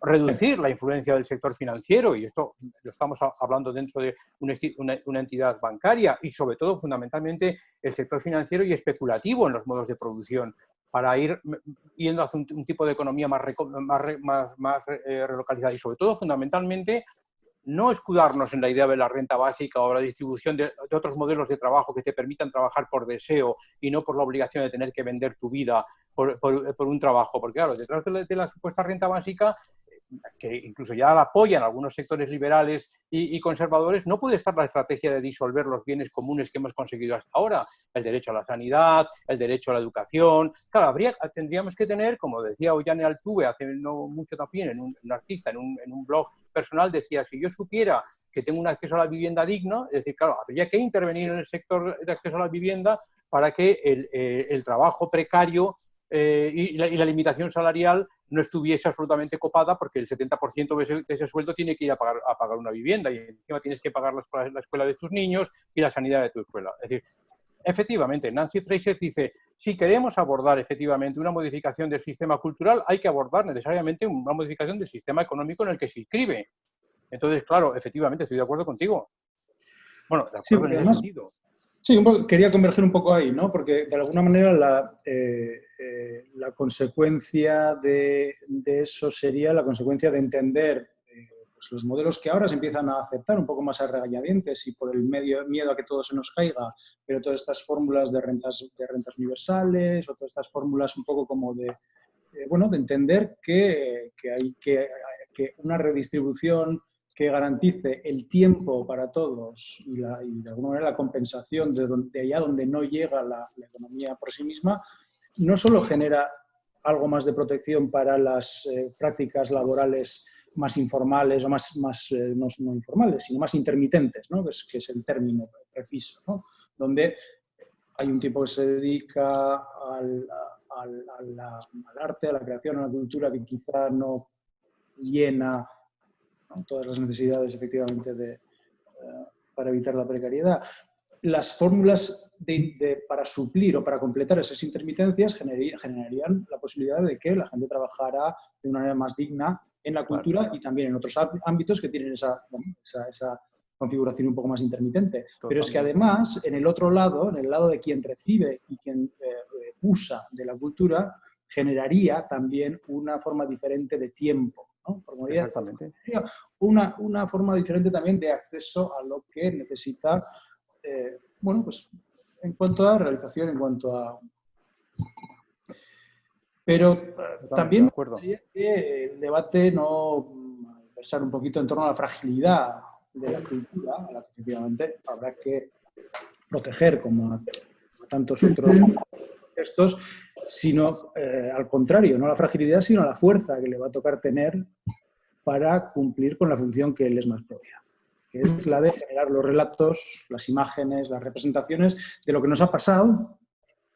Reducir la influencia del sector financiero, y esto lo estamos hablando dentro de una entidad bancaria, y sobre todo, fundamentalmente, el sector financiero y especulativo en los modos de producción, para ir yendo hacia un tipo de economía más relocalizada, y sobre todo, fundamentalmente, no escudarnos en la idea de la renta básica o la distribución de otros modelos de trabajo que te permitan trabajar por deseo y no por la obligación de tener que vender tu vida por un trabajo. Porque claro, detrás de la supuesta renta básica, que incluso ya la apoyan algunos sectores liberales y conservadores, no puede estar la estrategia de disolver los bienes comunes que hemos conseguido hasta ahora, el derecho a la sanidad, el derecho a la educación. Claro, tendríamos que tener, como decía Ollane Altuve hace no mucho también, un artista, en un blog personal, decía, si yo supiera que tengo un acceso a la vivienda digno, es decir, claro, habría que intervenir en el sector de acceso a la vivienda para que el trabajo precario y la limitación salarial no estuviese absolutamente copada, porque el 70% de ese sueldo tiene que ir a pagar una vivienda, y encima tienes que pagar la escuela de tus niños y la sanidad de tu escuela. Es decir, efectivamente, Nancy Fraser dice, si queremos abordar efectivamente una modificación del sistema cultural, hay que abordar necesariamente una modificación del sistema económico en el que se inscribe. Entonces, claro, efectivamente, estoy de acuerdo contigo. Bueno, de acuerdo en ese sentido. Sí, quería converger un poco ahí, ¿no? Porque de alguna manera la consecuencia de eso sería la consecuencia de entender pues los modelos que ahora se empiezan a aceptar un poco más a regañadientes y por el miedo a que todo se nos caiga, pero todas estas fórmulas de rentas universales o todas estas fórmulas un poco como de entender que hay que una redistribución que garantice el tiempo para todos y de alguna manera la compensación de allá donde no llega la economía por sí misma, no solo genera algo más de protección para las prácticas laborales más informales o no informales, sino más intermitentes, ¿no? que es el término preciso, ¿no? Donde hay un tipo que se dedica al arte, a la creación, a la cultura, que quizá no llena todas las necesidades efectivamente para evitar la precariedad. Las fórmulas para suplir o para completar esas intermitencias generarían la posibilidad de que la gente trabajara de una manera más digna en la cultura y también en otros ámbitos que tienen esa configuración un poco más intermitente. Totalmente. Pero es que además, en el otro lado, en el lado de quien recibe y quien usa de la cultura, generaría también una forma diferente de tiempo, ¿no? Exactamente. Una forma diferente también de acceso a lo que necesita, pues en cuanto a realización, en cuanto a... Pero también que el debate no versar un poquito en torno a la fragilidad de la cultura, a la que efectivamente habrá que proteger como a tantos otros contextos, sino al contrario, no la fragilidad, sino la fuerza que le va a tocar tener para cumplir con la función que él es más propia, que es la de generar los relatos, las imágenes, las representaciones de lo que nos ha pasado,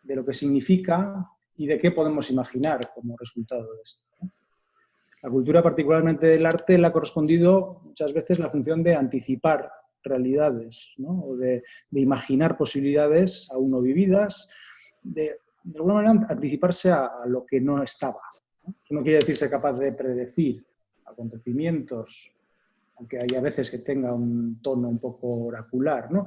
de lo que significa y de qué podemos imaginar como resultado de esto, ¿no? La cultura, particularmente del arte, le ha correspondido muchas veces la función de anticipar realidades, ¿no? O de imaginar posibilidades aún no vividas, de alguna manera anticiparse a lo que no estaba, ¿no? Eso no quiere decir ser capaz de predecir acontecimientos, aunque hay a veces que tenga un tono un poco oracular, ¿no?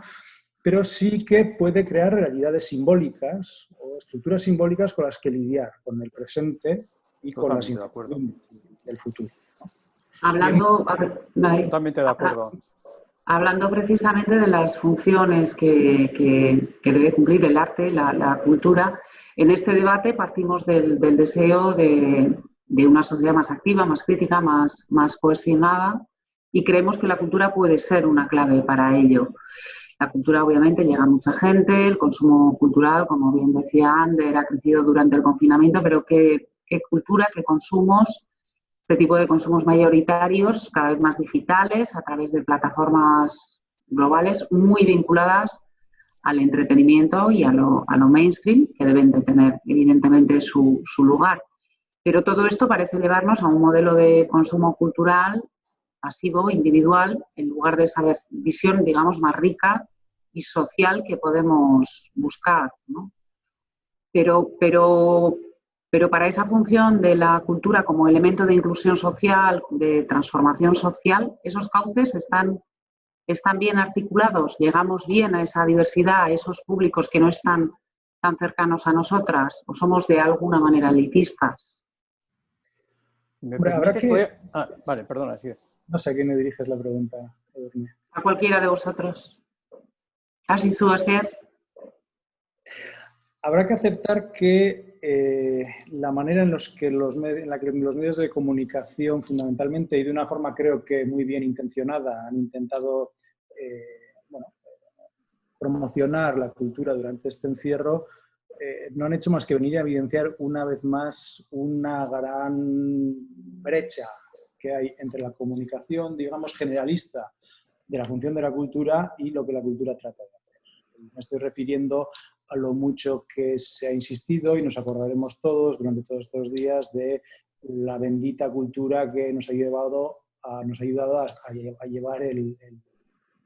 Pero sí que puede crear realidades simbólicas o estructuras simbólicas con las que lidiar, con el presente y con las incertidumbres del futuro, ¿no? Totalmente de acuerdo. Hablando precisamente de las funciones que debe cumplir el arte, la cultura, en este debate partimos del deseo de una sociedad más activa, más crítica, más cohesionada, y creemos que la cultura puede ser una clave para ello. La cultura obviamente llega a mucha gente, el consumo cultural, como bien decía Ander, ha crecido durante el confinamiento, pero ¿qué cultura, qué consumos este tipo de consumos mayoritarios, cada vez más digitales, a través de plataformas globales muy vinculadas al entretenimiento y a lo mainstream, que deben de tener evidentemente su lugar. Pero todo esto parece llevarnos a un modelo de consumo cultural pasivo, individual, en lugar de esa visión, digamos, más rica y social que podemos buscar, ¿no? Pero para esa función de la cultura como elemento de inclusión social, de transformación social, esos cauces están bien articulados, llegamos bien a esa diversidad, a esos públicos que no están tan cercanos a nosotras, o somos de alguna manera elitistas. Habrá que... vale, perdona, sí. No sé a quién le diriges la pregunta, Edurne. A cualquiera de vosotros. Así suele ser. Habrá que aceptar que la manera en la que los medios de comunicación, fundamentalmente, y de una forma creo que muy bien intencionada, han intentado promocionar la cultura durante este encierro, no han hecho más que venir a evidenciar una vez más una gran brecha que hay entre la comunicación, digamos, generalista de la función de la cultura y lo que la cultura trata de hacer. Me estoy refiriendo a lo mucho que se ha insistido, y nos acordaremos todos durante todos estos días, de la bendita cultura que nos ha ayudado a llevar el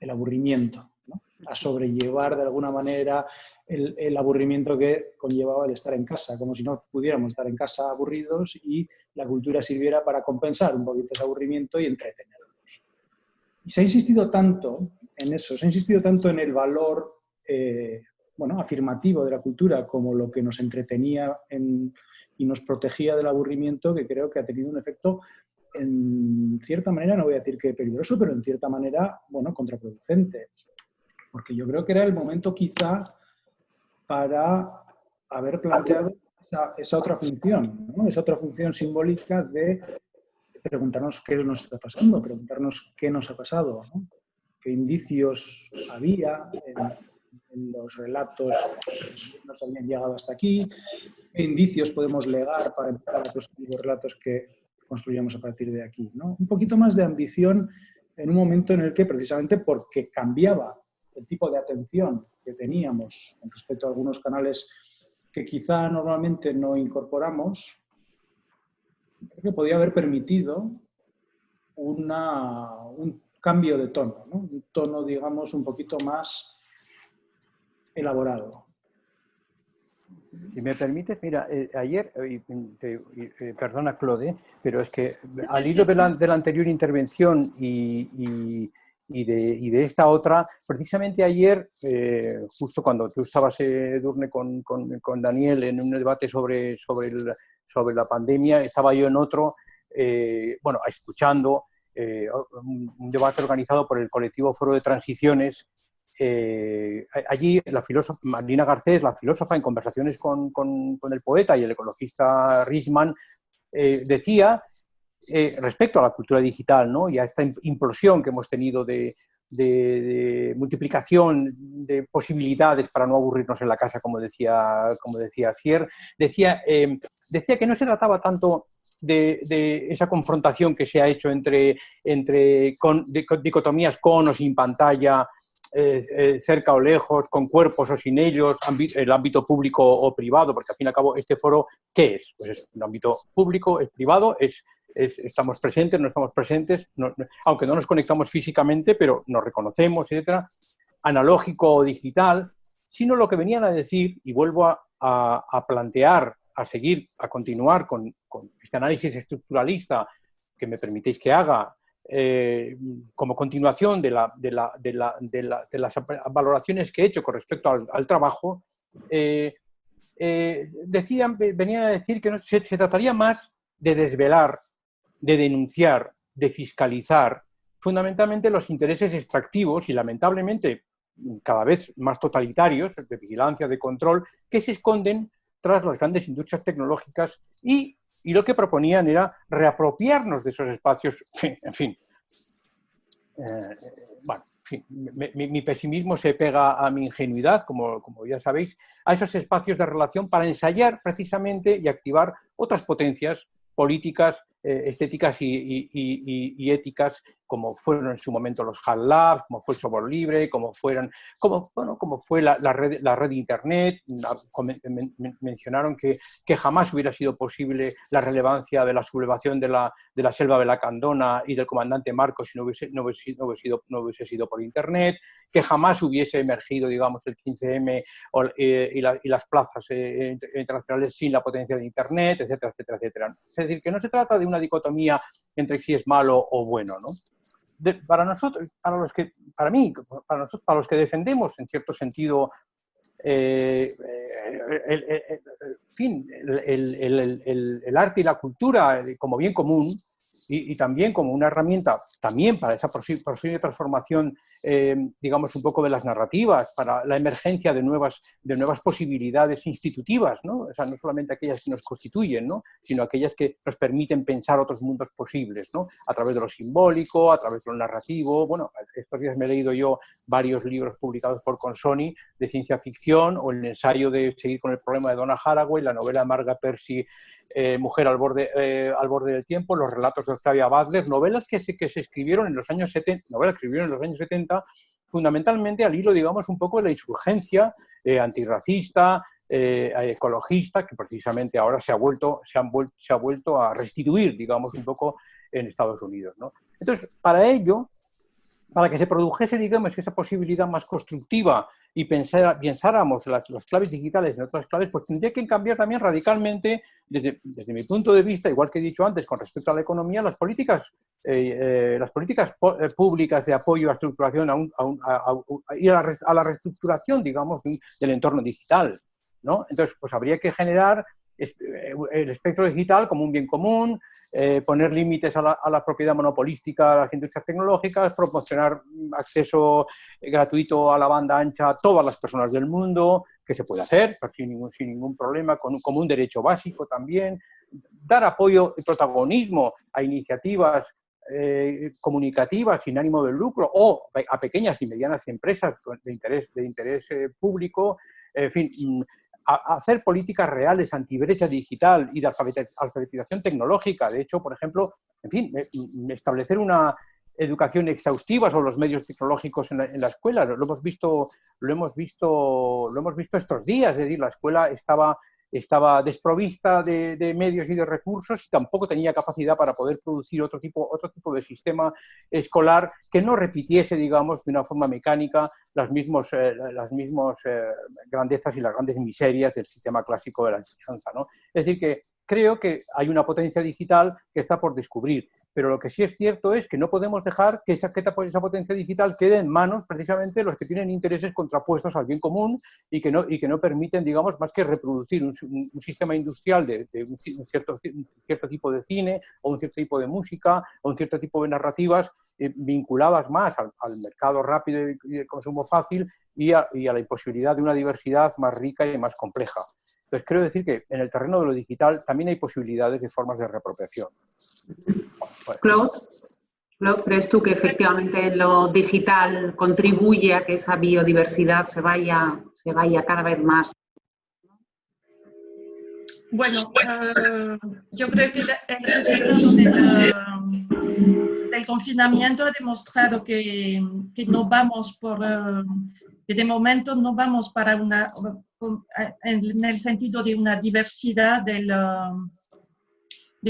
aburrimiento, ¿no? A sobrellevar de alguna manera el aburrimiento que conllevaba el estar en casa, como si no pudiéramos estar en casa aburridos y la cultura sirviera para compensar un poquito ese aburrimiento y entretenernos. Y se ha insistido tanto en eso, se ha insistido tanto en el valor afirmativo de la cultura como lo que nos entretenía y nos protegía del aburrimiento, que creo que ha tenido un efecto, en cierta manera, no voy a decir que peligroso, pero en cierta manera, contraproducente. Porque yo creo que era el momento quizá para haber planteado esa otra función, ¿no? Esa otra función simbólica de preguntarnos qué nos está pasando, preguntarnos qué nos ha pasado, ¿no? Qué indicios había en los relatos que nos habían llegado hasta aquí, qué indicios podemos legar para empezar a construir los relatos que construyamos a partir de aquí, ¿no? Un poquito más de ambición en un momento en el que, precisamente porque cambiaba el tipo de atención que teníamos con respecto a algunos canales que quizá normalmente no incorporamos, creo que podía haber permitido un cambio de tono, ¿no? Un tono, digamos, un poquito más elaborado. Si me permites, mira, ayer, perdona Claude, pero es que al hilo de la anterior intervención y de esta otra, precisamente ayer, justo cuando tú estabas, Edurne, con Daniel en un debate sobre la pandemia, estaba yo en otro, escuchando un debate organizado por el colectivo Foro de Transiciones. Allí la filósofa Marina Garcés, la filósofa, en conversaciones con el poeta y el ecologista Richman, decía, respecto a la cultura digital, ¿no? Y a esta implosión que hemos tenido de multiplicación de posibilidades para no aburrirnos en la casa, como decía Asier, decía que no se trataba tanto de esa confrontación que se ha hecho entre dicotomías con o sin pantalla, cerca o lejos, con cuerpos o sin ellos, el ámbito público o privado, porque al fin y al cabo este foro, ¿qué es? Pues es un ámbito público, es privado, estamos presentes, no estamos presentes, aunque no nos conectamos físicamente, pero nos reconocemos, etcétera, analógico o digital, sino lo que venían a decir, y vuelvo a plantear, a continuar con este análisis estructuralista que me permitéis que haga, como continuación de las valoraciones que he hecho con respecto al trabajo, venían a decir que se trataría más de desvelar, de denunciar, de fiscalizar, fundamentalmente los intereses extractivos y lamentablemente cada vez más totalitarios, de vigilancia, de control, que se esconden tras las grandes industrias tecnológicas y lo que proponían era reapropiarnos de esos espacios, en fin. Mi pesimismo se pega a mi ingenuidad, como ya sabéis, a esos espacios de relación para ensayar precisamente y activar otras potencias políticas, estéticas y éticas, como fueron en su momento los HAL Labs, como fue el software libre, como fue la red de Internet. Mencionaron que jamás hubiera sido posible la relevancia de la sublevación de la selva de la Candona y del comandante Marcos si no hubiese sido por Internet, que jamás hubiese emergido, digamos, el 15M y las plazas internacionales sin la potencia de Internet, etcétera, etcétera, etcétera. Es decir, que no se trata de una dicotomía entre si es malo o bueno, ¿no? Para nosotros, para los que defendemos en cierto sentido el arte y la cultura como bien común y también como una herramienta también para esa posible transformación, digamos, un poco de las narrativas, para la emergencia de nuevas posibilidades institutivas, ¿no? O sea, no solamente aquellas que nos constituyen, ¿no? Sino aquellas que nos permiten pensar otros mundos posibles, ¿no? A través de lo simbólico, a través de lo narrativo. Bueno, estos días me he leído yo varios libros publicados por Consoni de ciencia ficción, o el ensayo de Seguir con el problema de Donna Haraway, la novela de Margaret Percy, Mujer al borde del tiempo, los relatos de Octavia Butler, novelas que se escribieron en los años 70, fundamentalmente al hilo, digamos, un poco de la insurgencia antirracista, ecologista, que precisamente ahora se ha vuelto a restituir, digamos, un poco en Estados Unidos, ¿no? Entonces, para que se produjese, digamos, esa posibilidad más constructiva y pensáramos las claves digitales en otras claves, pues tendría que cambiar también radicalmente, desde mi punto de vista, igual que he dicho antes, con respecto a la economía, las políticas públicas de apoyo a la estructuración y a la reestructuración, digamos, del entorno digital, ¿no? Entonces, pues habría que generar el espectro digital como un bien común, poner límites a la propiedad monopolística de las industrias tecnológicas, proporcionar acceso gratuito a la banda ancha a todas las personas del mundo, que se puede hacer sin ningún problema, como un derecho básico también, dar apoyo y protagonismo a iniciativas comunicativas sin ánimo de lucro o a pequeñas y medianas empresas de interés público, en fin, hacer políticas reales antibrecha digital y de alfabetización tecnológica. De hecho, por ejemplo, en fin, establecer una educación exhaustiva sobre los medios tecnológicos en la escuela. Lo hemos visto estos días. Es decir, la escuela estaba desprovista de medios y de recursos y tampoco tenía capacidad para poder producir otro tipo de sistema escolar que no repitiese, digamos, de una forma mecánica las mismas grandezas y las grandes miserias del sistema clásico de la enseñanza, ¿no? Es decir, que creo que hay una potencia digital que está por descubrir, pero lo que sí es cierto es que no podemos dejar que esa potencia digital quede en manos precisamente de los que tienen intereses contrapuestos al bien común y que no permiten, digamos, más que reproducir un sistema industrial de un cierto tipo de cine o un cierto tipo de música o un cierto tipo de narrativas vinculadas más al mercado rápido y de consumo fácil y a la imposibilidad de una diversidad más rica y más compleja. Entonces, quiero decir que en el terreno de lo digital también hay posibilidades de formas de reapropiación. Claude, ¿crees tú que efectivamente lo digital contribuye a que esa biodiversidad se vaya cada vez más? Bueno, yo creo que el resultado del confinamiento ha demostrado que no vamos que de momento no vamos para en el sentido de una diversidad de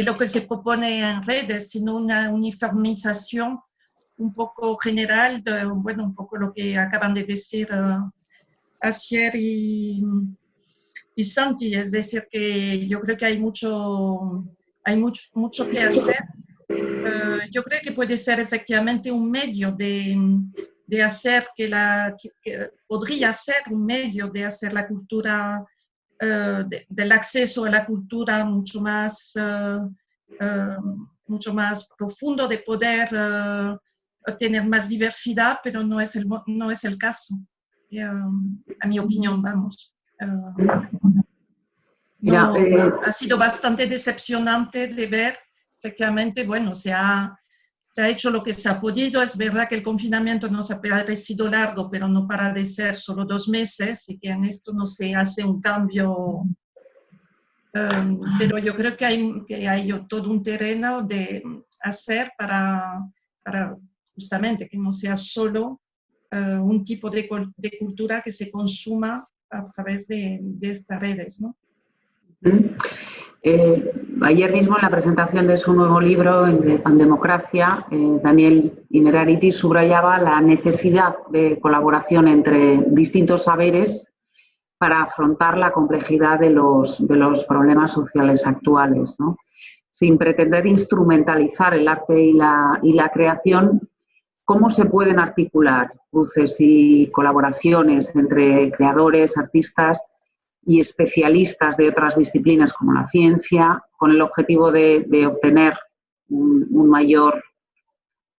lo que se propone en redes, sino una uniformización un poco general, un poco lo que acaban de decir Asier y Santi, es decir, que yo creo que hay mucho que hacer. Yo creo que puede ser efectivamente un medio de hacer podría ser un medio de hacer la cultura, del acceso a la cultura mucho más profundo, de poder tener más diversidad, pero no es el caso, a mi opinión, vamos. Ha sido bastante decepcionante de ver, efectivamente, bueno, se ha hecho lo que se ha podido. Es verdad que el confinamiento nos ha parecido largo, pero no para de ser solo 2 meses, y que en esto no se hace un cambio pero yo creo que hay todo un terreno de hacer para justamente que no sea solo un tipo de cultura que se consuma a través de estas redes, ¿no? Ayer mismo en la presentación de su nuevo libro, en Pandemocracia, Daniel Innerarity subrayaba la necesidad de colaboración entre distintos saberes para afrontar la complejidad de los problemas sociales actuales, ¿no? Sin pretender instrumentalizar el arte y la creación, ¿cómo se pueden articular cruces y colaboraciones entre creadores, artistas y especialistas de otras disciplinas como la ciencia, con el objetivo de obtener un mayor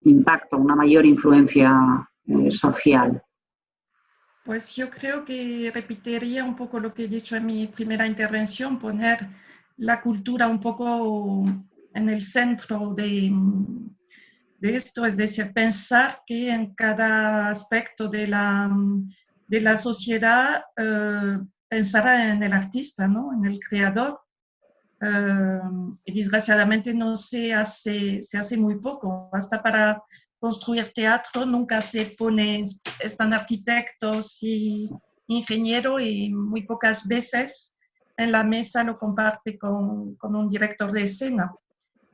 impacto, una mayor influencia social? Pues yo creo que repetiría un poco lo que he dicho en mi primera intervención, poner la cultura un poco en el centro de esto, es decir, pensar que en cada aspecto de la sociedad pensar en el artista, ¿no? En el creador. Y desgraciadamente no se hace muy poco. Hasta para construir teatro nunca se están arquitectos y ingenieros y muy pocas veces en la mesa lo comparte con un director de escena.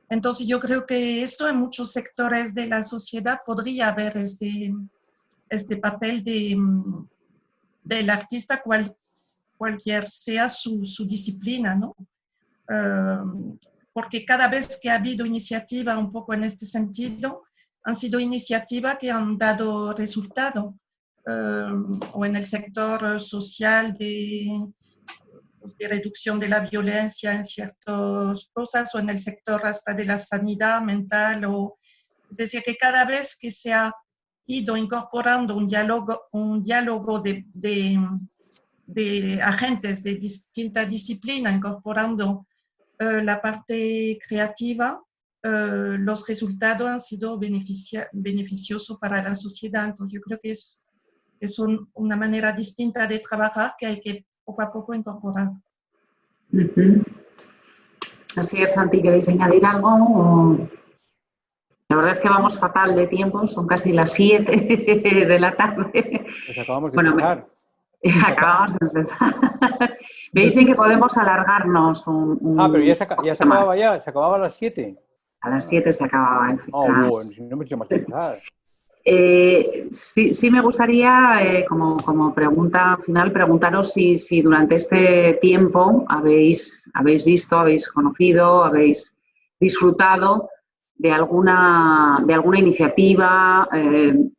Entonces yo creo que esto en muchos sectores de la sociedad podría haber este papel del artista cualquier sea su disciplina, ¿no? Porque cada vez que ha habido iniciativa un poco en este sentido, han sido iniciativas que han dado resultado, o en el sector social de reducción de la violencia en ciertas cosas, o en el sector hasta de la sanidad mental, es decir, que cada vez que se ha ido incorporando un diálogo de agentes de distintas disciplinas, incorporando la parte creativa, los resultados han sido beneficiosos para la sociedad. Entonces yo creo que es una manera distinta de trabajar que hay que poco a poco incorporar. Así es, Santi, ¿queréis añadir algo? La verdad es que vamos fatal de tiempo, son casi las 7 de la tarde. Pues acabamos de empezar. Acabamos de empezar. Veis bien que podemos alargarnos pero ya se acababa ya, se acababa a las 7. A las 7 se acababa. Bueno, si no hemos hecho más que empezar. Sí me gustaría, como pregunta final, preguntaros si durante este tiempo habéis visto, habéis conocido, habéis disfrutado de alguna iniciativa,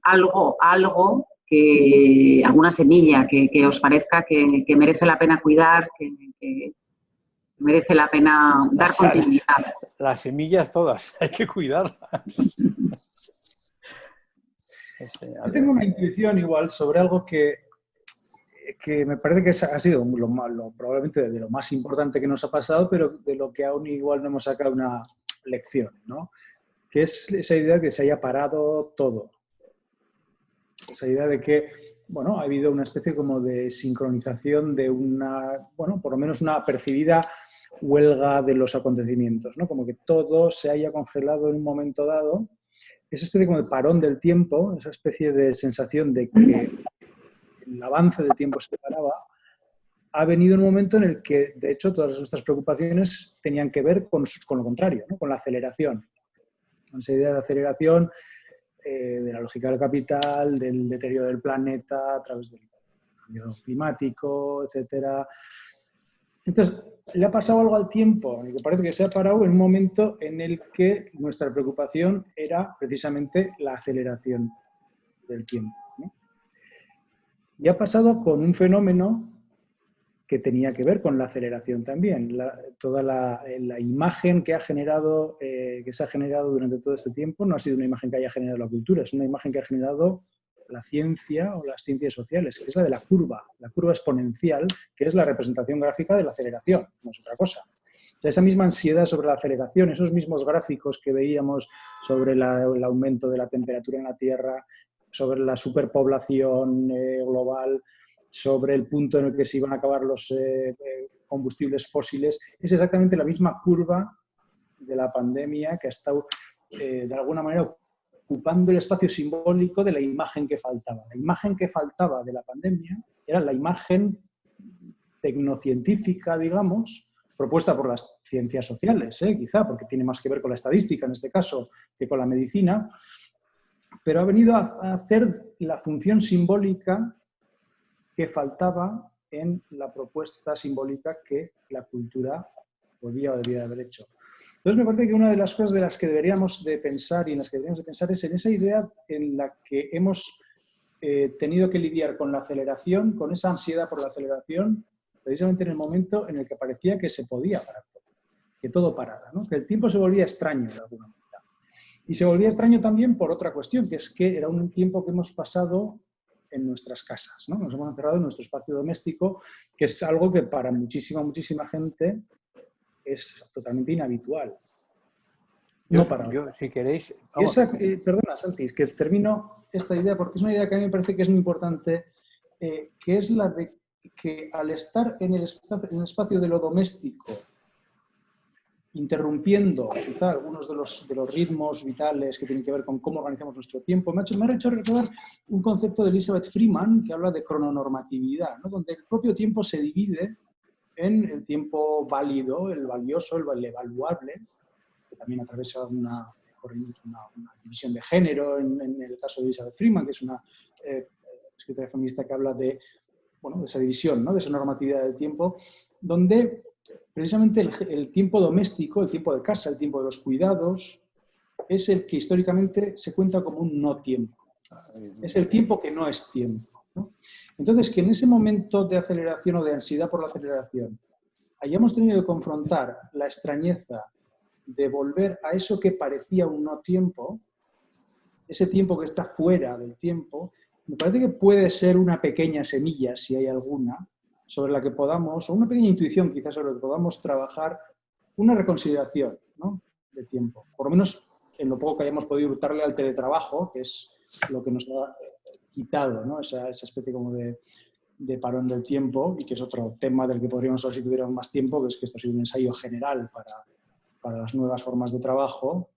algo que alguna semilla que os parezca que merece la pena cuidar, que merece la pena dar continuidad. Las semillas todas, hay que cuidarlas. Yo tengo una intuición igual sobre algo que me parece que ha sido probablemente de lo más importante que nos ha pasado, pero de lo que aún igual no hemos sacado una lección, ¿no? Que es esa idea de que se haya parado todo. Esa idea de que, bueno, ha habido una especie como de sincronización de por lo menos una percibida huelga de los acontecimientos, ¿no? Como que todo se haya congelado en un momento dado. Esa especie como de parón del tiempo, esa especie de sensación de que el avance del tiempo se paraba, ha venido en un momento en el que, de hecho, todas nuestras preocupaciones tenían que ver con lo contrario, ¿no? Con la aceleración. Con esa idea de aceleración de la lógica del capital, del deterioro del planeta a través del cambio climático, etcétera. Entonces, le ha pasado algo al tiempo, en el que parece que se ha parado en un momento en el que nuestra preocupación era precisamente la aceleración del tiempo, ¿no? Y ha pasado con un fenómeno que tenía que ver con la aceleración también. Toda la imagen que se ha generado durante todo este tiempo no ha sido una imagen que haya generado la cultura, es una imagen que ha generado la ciencia o las ciencias sociales, que es la de la curva exponencial, que es la representación gráfica de la aceleración, no es otra cosa. O sea, esa misma ansiedad sobre la aceleración, esos mismos gráficos que veíamos sobre el aumento de la temperatura en la Tierra, sobre la superpoblación global, sobre el punto en el que se iban a acabar los combustibles fósiles, es exactamente la misma curva de la pandemia que ha estado, de alguna manera, ocupando el espacio simbólico de la imagen que faltaba. La imagen que faltaba de la pandemia era la imagen tecnocientífica, digamos, propuesta por las ciencias sociales, quizá, porque tiene más que ver con la estadística en este caso que con la medicina, pero ha venido a hacer la función simbólica que faltaba en la propuesta simbólica que la cultura podía o debía haber hecho. Entonces me parece que una de las cosas de las que deberíamos de pensar y en las que deberíamos de pensar es en esa idea en la que hemos tenido que lidiar con la aceleración, con esa ansiedad por la aceleración, precisamente en el momento en el que parecía que se podía parar todo, que todo parara, ¿no? Que el tiempo se volvía extraño de alguna manera. Y se volvía extraño también por otra cuestión, que es que era un tiempo que hemos pasado en nuestras casas, ¿no? Nos hemos encerrado en nuestro espacio doméstico, que es algo que para muchísima gente es totalmente inhabitual. Yo, si queréis... Perdona, Santi, que termino esta idea, porque es una idea que a mí me parece que es muy importante, que es la de que al estar en el espacio de lo doméstico, interrumpiendo quizá algunos de los ritmos vitales que tienen que ver con cómo organizamos nuestro tiempo, me ha hecho recordar un concepto de Elizabeth Freeman que habla de crononormatividad, ¿no? Donde el propio tiempo se divide en el tiempo válido, el valioso, el evaluable, que también atraviesa una división de género en el caso de Elizabeth Freeman, que es una escritora feminista que habla de, bueno, de esa división, ¿no? De esa normatividad del tiempo, donde precisamente el tiempo doméstico, el tiempo de casa, el tiempo de los cuidados, es el que históricamente se cuenta como un no tiempo. Es el tiempo que no es tiempo, ¿no? Entonces, que en ese momento de aceleración o de ansiedad por la aceleración hayamos tenido que confrontar la extrañeza de volver a eso que parecía un no tiempo, ese tiempo que está fuera del tiempo, me parece que puede ser una pequeña semilla, si hay alguna, sobre la que podamos, o una pequeña intuición quizás sobre la que podamos trabajar una reconsideración, ¿no? De tiempo. Por lo menos en lo poco que hayamos podido hurtarle al teletrabajo, que es lo que nos ha quitado, ¿no? Esa especie como de parón del tiempo, y que es otro tema del que podríamos hablar si tuviéramos más tiempo, que es que esto ha sido un ensayo general para las nuevas formas de trabajo,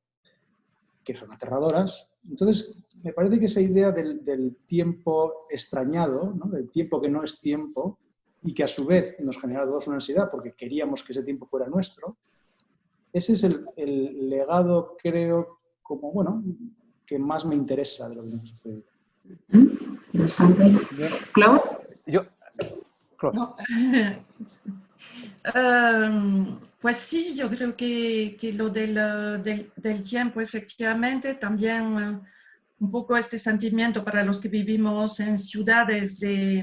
que son aterradoras. Entonces, me parece que esa idea del tiempo extrañado, ¿no? Del tiempo que no es tiempo, y que a su vez nos genera a todos una ansiedad porque queríamos que ese tiempo fuera nuestro, ese es el legado, creo, como, bueno, que más me interesa de lo que nos ha sucedido. Interesante. ¿Claude? No. Pues sí, yo creo que lo del tiempo, efectivamente, también un poco este sentimiento para los que vivimos en ciudades de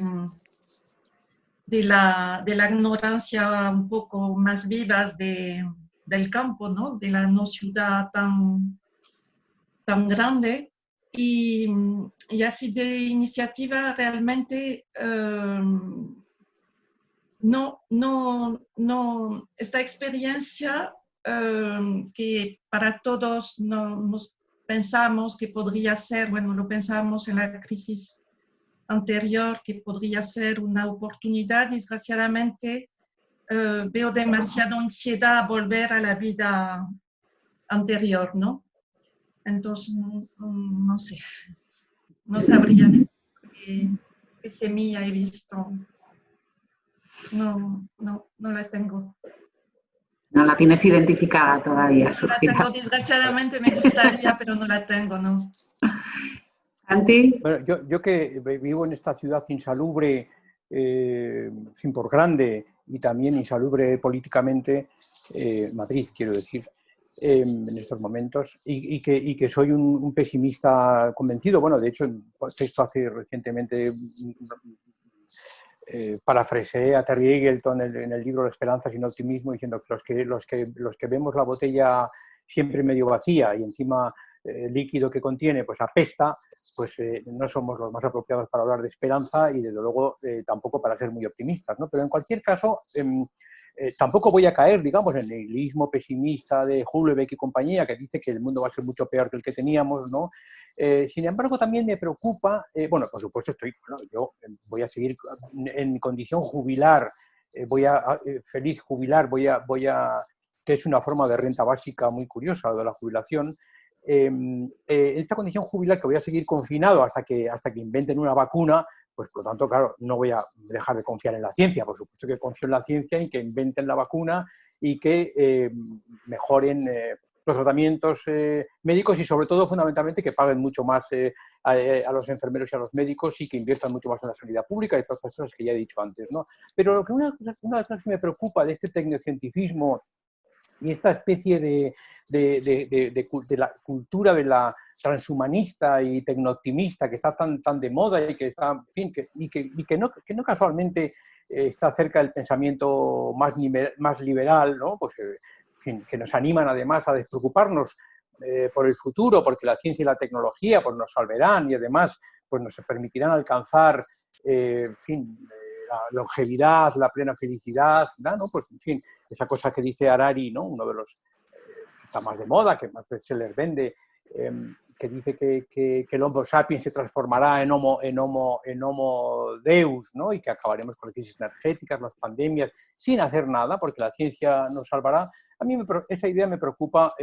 la ignorancia un poco más vivas del campo, ¿no? De la no ciudad tan grande. Y así de iniciativa realmente no, esta experiencia que para todos nos pensamos que podría ser, bueno, lo pensamos en la crisis anterior, que podría ser una oportunidad, desgraciadamente veo demasiada ansiedad a volver a la vida anterior, ¿no? Entonces, no sé, no sabría decir qué semilla he visto. No la tengo. No la tienes identificada todavía. No la tengo, desgraciadamente me gustaría, pero no la tengo, ¿no? Santi. Bueno, yo que vivo en esta ciudad insalubre, sin por grande, y también insalubre políticamente, Madrid, quiero decir, en estos momentos, y que soy un pesimista convencido. Bueno, de hecho, esto hace recientemente... parafraseé a Terry Eagleton en el libro La esperanza sin optimismo, diciendo que los que vemos la botella siempre medio vacía y encima líquido que contiene pues apesta, pues no somos los más apropiados para hablar de esperanza y desde luego tampoco para ser muy optimistas, ¿no? Pero en cualquier caso, tampoco voy a caer, digamos, en el nihilismo pesimista de Houellebecq y compañía, que dice que el mundo va a ser mucho peor que el que teníamos, ¿no? Sin embargo, también me preocupa, bueno, por supuesto, yo voy a seguir en condición jubilar, feliz jubilar, que es una forma de renta básica muy curiosa, lo de la jubilación. En esta condición jubilar que voy a seguir confinado hasta que inventen una vacuna, pues por lo tanto, claro, no voy a dejar de confiar en la ciencia. Por supuesto que confío en la ciencia, en que inventen la vacuna y que mejoren los tratamientos médicos y sobre todo, fundamentalmente, que paguen mucho más a los enfermeros y a los médicos y que inviertan mucho más en la sanidad pública y todas las cosas que ya he dicho antes, ¿no? Pero una de las cosas que me preocupa de este tecnocientificismo y esta especie de la cultura de la transhumanista y tecnooptimista que está tan de moda y que está, en fin, que no casualmente está cerca del pensamiento más liberal, ¿no? Pues, en fin, que nos animan además a despreocuparnos por el futuro, porque la ciencia y la tecnología pues, nos salvarán y además pues, nos permitirán alcanzar, en fin, la longevidad, la plena felicidad, ¿no? Pues, en fin, esa cosa que dice Harari, ¿no? Uno de los que está más de moda, que más se les vende, que dice que el Homo sapiens se transformará en homo Deus, ¿no? Y que acabaremos con las crisis energéticas, las pandemias, sin hacer nada, porque la ciencia nos salvará. A mí esa idea me preocupa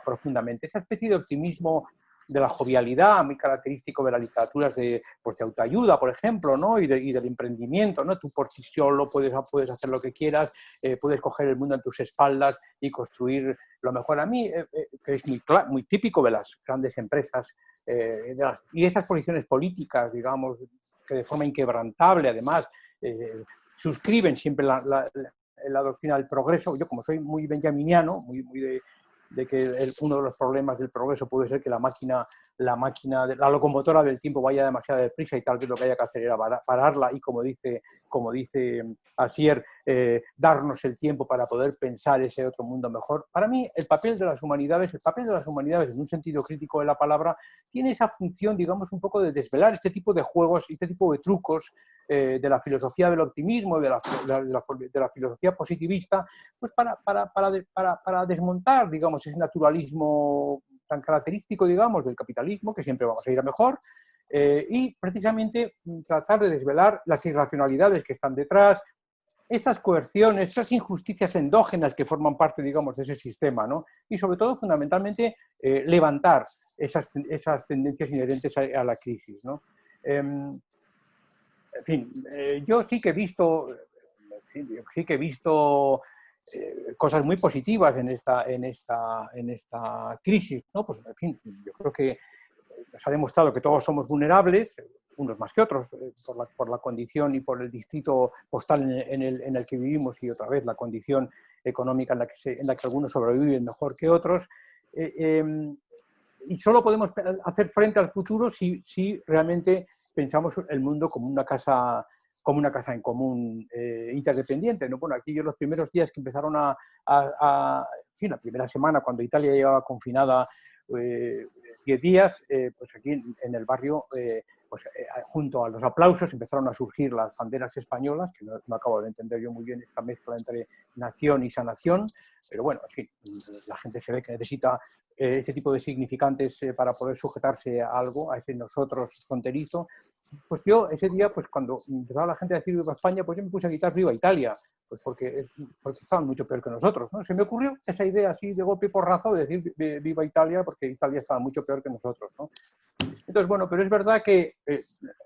profundamente. Esa especie de optimismo de la jovialidad, muy característico de las literaturas de autoayuda, por ejemplo, ¿no? y del emprendimiento, ¿no? Tú por ti solo puedes hacer lo que quieras, puedes coger el mundo en tus espaldas y construir lo mejor. A mí, que es muy típico de las grandes empresas y esas posiciones políticas, digamos, que de forma inquebrantable, además, suscriben siempre la doctrina del progreso. Yo, como soy muy benjaminiano, muy de que uno de los problemas del progreso puede ser que la locomotora del tiempo vaya demasiado deprisa y tal vez lo que haya que hacer era pararla y, como dice Asier, darnos el tiempo para poder pensar ese otro mundo mejor. Para mí, el papel de las humanidades en un sentido crítico de la palabra, tiene esa función, digamos, un poco de desvelar este tipo de juegos, este tipo de trucos de la filosofía del optimismo, de la filosofía positivista, pues para desmontar, digamos, ese naturalismo tan característico, digamos, del capitalismo, que siempre vamos a ir a mejor, y precisamente tratar de desvelar las irracionalidades que están detrás, estas coerciones, estas injusticias endógenas que forman parte, digamos, de ese sistema, ¿no? Y sobre todo, fundamentalmente, levantar esas tendencias inherentes a la crisis, ¿no? En fin, yo sí que he visto cosas muy positivas en esta crisis, ¿no? Pues, en fin, yo creo que nos ha demostrado que todos somos vulnerables, unos más que otros, por la condición y por el distrito postal en el que vivimos y otra vez la condición económica en la que algunos sobreviven mejor que otros. Y solo podemos hacer frente al futuro si realmente pensamos el mundo como una casa en común interdependiente, ¿no? Bueno, aquí yo los primeros días que empezaron la primera semana, cuando Italia llevaba confinada 10 días, pues aquí en el barrio, junto a los aplausos, empezaron a surgir las banderas españolas, que no acabo de entender yo muy bien esta mezcla entre nación y sanación, pero bueno, en fin, la gente se ve que necesita este tipo de significantes para poder sujetarse a algo, a ese nosotros fronterizo. Pues yo ese día, pues cuando empezaba la gente a decir Viva España, pues yo me puse a gritar Viva Italia, pues porque estaban mucho peor que nosotros, ¿no? Se me ocurrió esa idea así de golpe y porrazo de decir Viva Italia, porque Italia estaba mucho peor que nosotros, ¿no? Entonces, bueno, pero es verdad que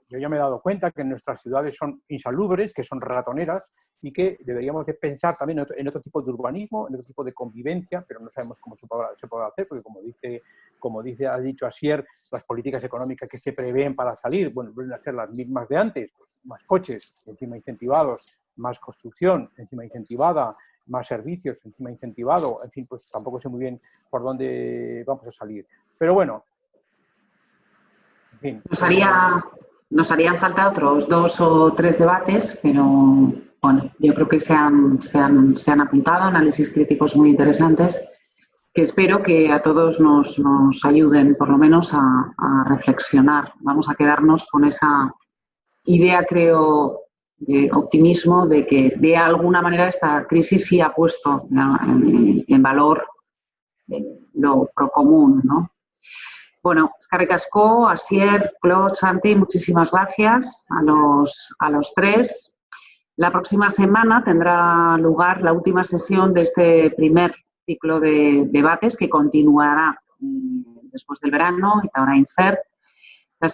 yo ya me he dado cuenta que nuestras ciudades son insalubres, que son ratoneras y que deberíamos de pensar también en otro tipo de urbanismo, en otro tipo de convivencia, pero no sabemos cómo se podrá hacer, porque ha dicho Asier, las políticas económicas que se prevén para salir, bueno, vuelven a ser las mismas de antes, pues, más coches encima incentivados, más construcción encima incentivada, más servicios encima incentivado, en fin, pues tampoco sé muy bien por dónde vamos a salir. Pero bueno, en fin. Nos harían falta otros 2 o 3 debates, pero bueno, yo creo que se han apuntado análisis críticos muy interesantes que espero que a todos nos ayuden por lo menos a reflexionar. Vamos a quedarnos con esa idea, creo, de optimismo de que de alguna manera esta crisis sí ha puesto en valor lo procomún, ¿no? Bueno, eskerrik asko, Asier, Claude, Santi, muchísimas gracias a los tres. La próxima semana tendrá lugar la última sesión de este primer ciclo de debates que continuará después del verano y ahora INSERT. La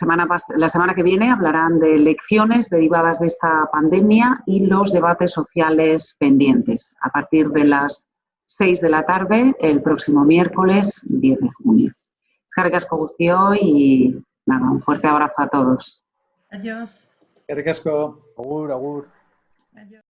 semana que viene hablarán de lecciones derivadas de esta pandemia y los debates sociales pendientes a partir de las 6 de la tarde el próximo miércoles 10 de junio. Eskerrik asko guztioi y nada, un fuerte abrazo a todos. Adiós. Eskerrik asko. Agur, agur. Adiós.